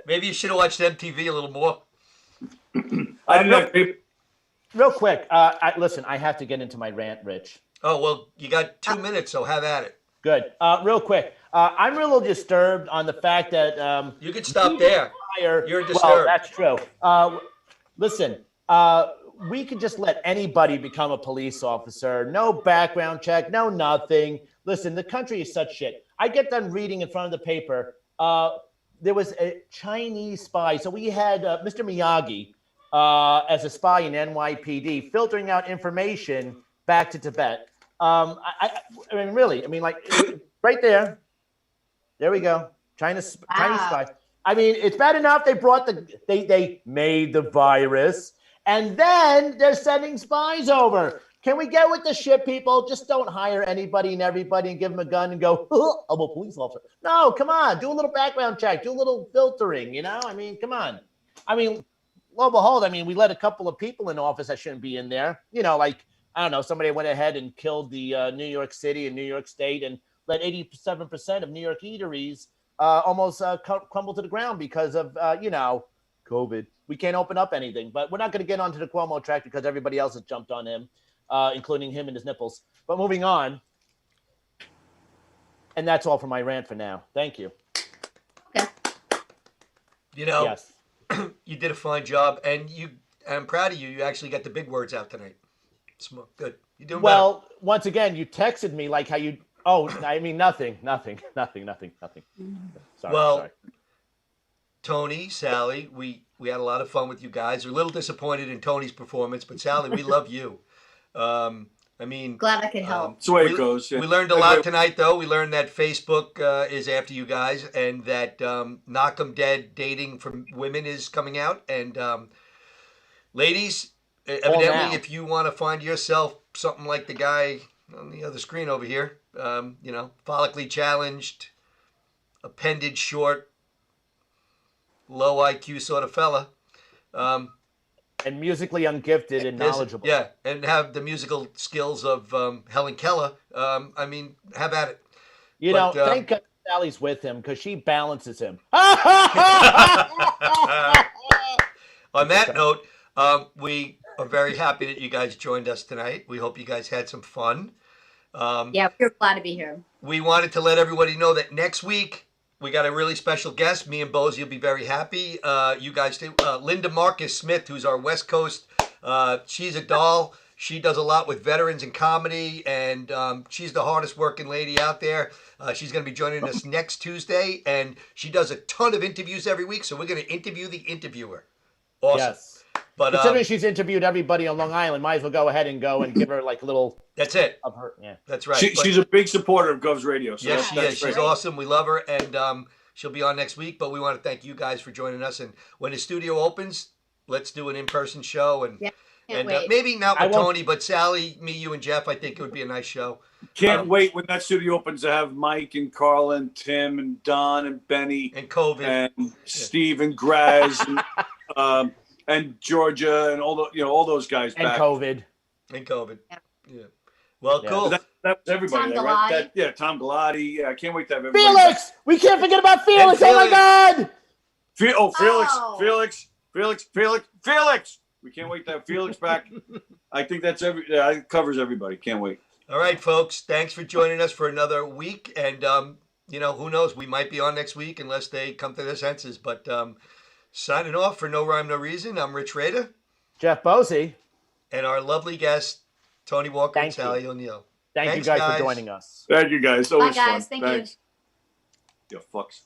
Maybe you should have watched MTV a little more. I didn't have paper. Real quick, listen, I have to get into my rant, Rich. Oh, well, you got 2 minutes, so have at it. Good. Real quick, I'm a little disturbed on the fact that You can stop there. You're You're Well, disturbed. that's true. Listen, we could just let anybody become a police officer. No background check, no nothing. Listen, the country is such shit. I get done reading in front of the paper. There was a Chinese spy. So we had Mr. Miyagi as a spy in NYPD filtering out information back to Tibet. I mean, really, I mean, like right there. There we go. Chinese spy. I mean, it's bad enough they brought they made the virus, and then they're sending spies over. Can we get with the shit, people? Just don't hire anybody and everybody and give them a gun and go, oh, I'm a police officer. No, come on. Do a little background check. Do a little filtering, you know? I mean, come on. I mean, lo and behold, I mean, we let a couple of people in office that shouldn't be in there. You know, like, I don't know, somebody went ahead and killed the New York City and New York State and let 87% of New York eateries almost crumble to the ground because of, you know, COVID. We can't open up anything. But we're not going to get onto the Cuomo track because everybody else has jumped on him. Including him and his nipples. But moving on. And that's all for my rant for now. Thank you. You know, Yes. you did a fine job, and I'm proud of you. You actually got the big words out tonight. Good. You're doing Well, once again, you texted me like how you. Oh, I mean, nothing. Sorry. Well, sorry. Tony, Sally, we had a lot of fun with you guys. We're a little disappointed in Tony's performance, but Sally, we love you. I mean, Glad I could help. That's the way we, it goes. Yeah. we learned a lot tonight, though. We learned that Facebook is after you guys, and that Knock 'em Dead dating for women is coming out. And ladies, evidently, now. if you want to find yourself something like the guy on the other screen over here, you know, follically challenged, appendage short, low IQ sort of fella. And musically ungifted and knowledgeable. Yeah, and have the musical skills of Helen Keller. I mean, have at it. You But, know, thank God Sally's with him because she balances him. On that note, we are very happy that you guys joined us tonight. We hope you guys had some fun. Yeah, we're glad to be here. We wanted to let everybody know that next week we got a really special guest. Me and Bozy will be very happy. You guys too. Linda Marcus Smith, who's our West Coast. She's a doll. She does a lot with veterans and comedy, and she's the hardest working lady out there. She's going to be joining us next Tuesday, and she does a ton of interviews every week. So we're going to interview the interviewer. Awesome. Yes. But Considering she's interviewed everybody on Long Island, might as well go ahead and give her like a little that's it. of her. Yeah. That's right. She's a big supporter of Govs Radio. So Yes, she that's is. great. She's awesome. We love her, and she'll be on next week. But we want to thank you guys for joining us. And when the studio opens, let's do an in-person show. And Can't wait. maybe not I with won't- Tony, but Sally, me, you, and Jeff. I think it would be a nice show. Can't wait when that studio opens to have Mike and Carl and Tim and Don and Benny And COVID. and Steve and Graz and Georgia and all those guys And back. COVID. And COVID. Yeah. Yeah. Well, Yeah. cool. That was everybody. Tom right? Galati. Tom Galati. Yeah, I can't wait to have everybody. Felix! We can't forget about Felix! And Oh my God! Felix. Felix. We can't wait to have Felix back. I think it covers everybody. Can't wait. All right, folks. Thanks for joining us for another week. And, who knows? We might be on next week unless they come to their senses. But signing off for No Rhyme, No Reason, I'm Rich Rader. Jeff Bosey, And our lovely guest, Tony Walker and Thank you. Sally O'Neill. thank Thanks, you guys guys. for joining us. Thank you guys. Bye, Always guys. fun. Thank Thanks. You fucks.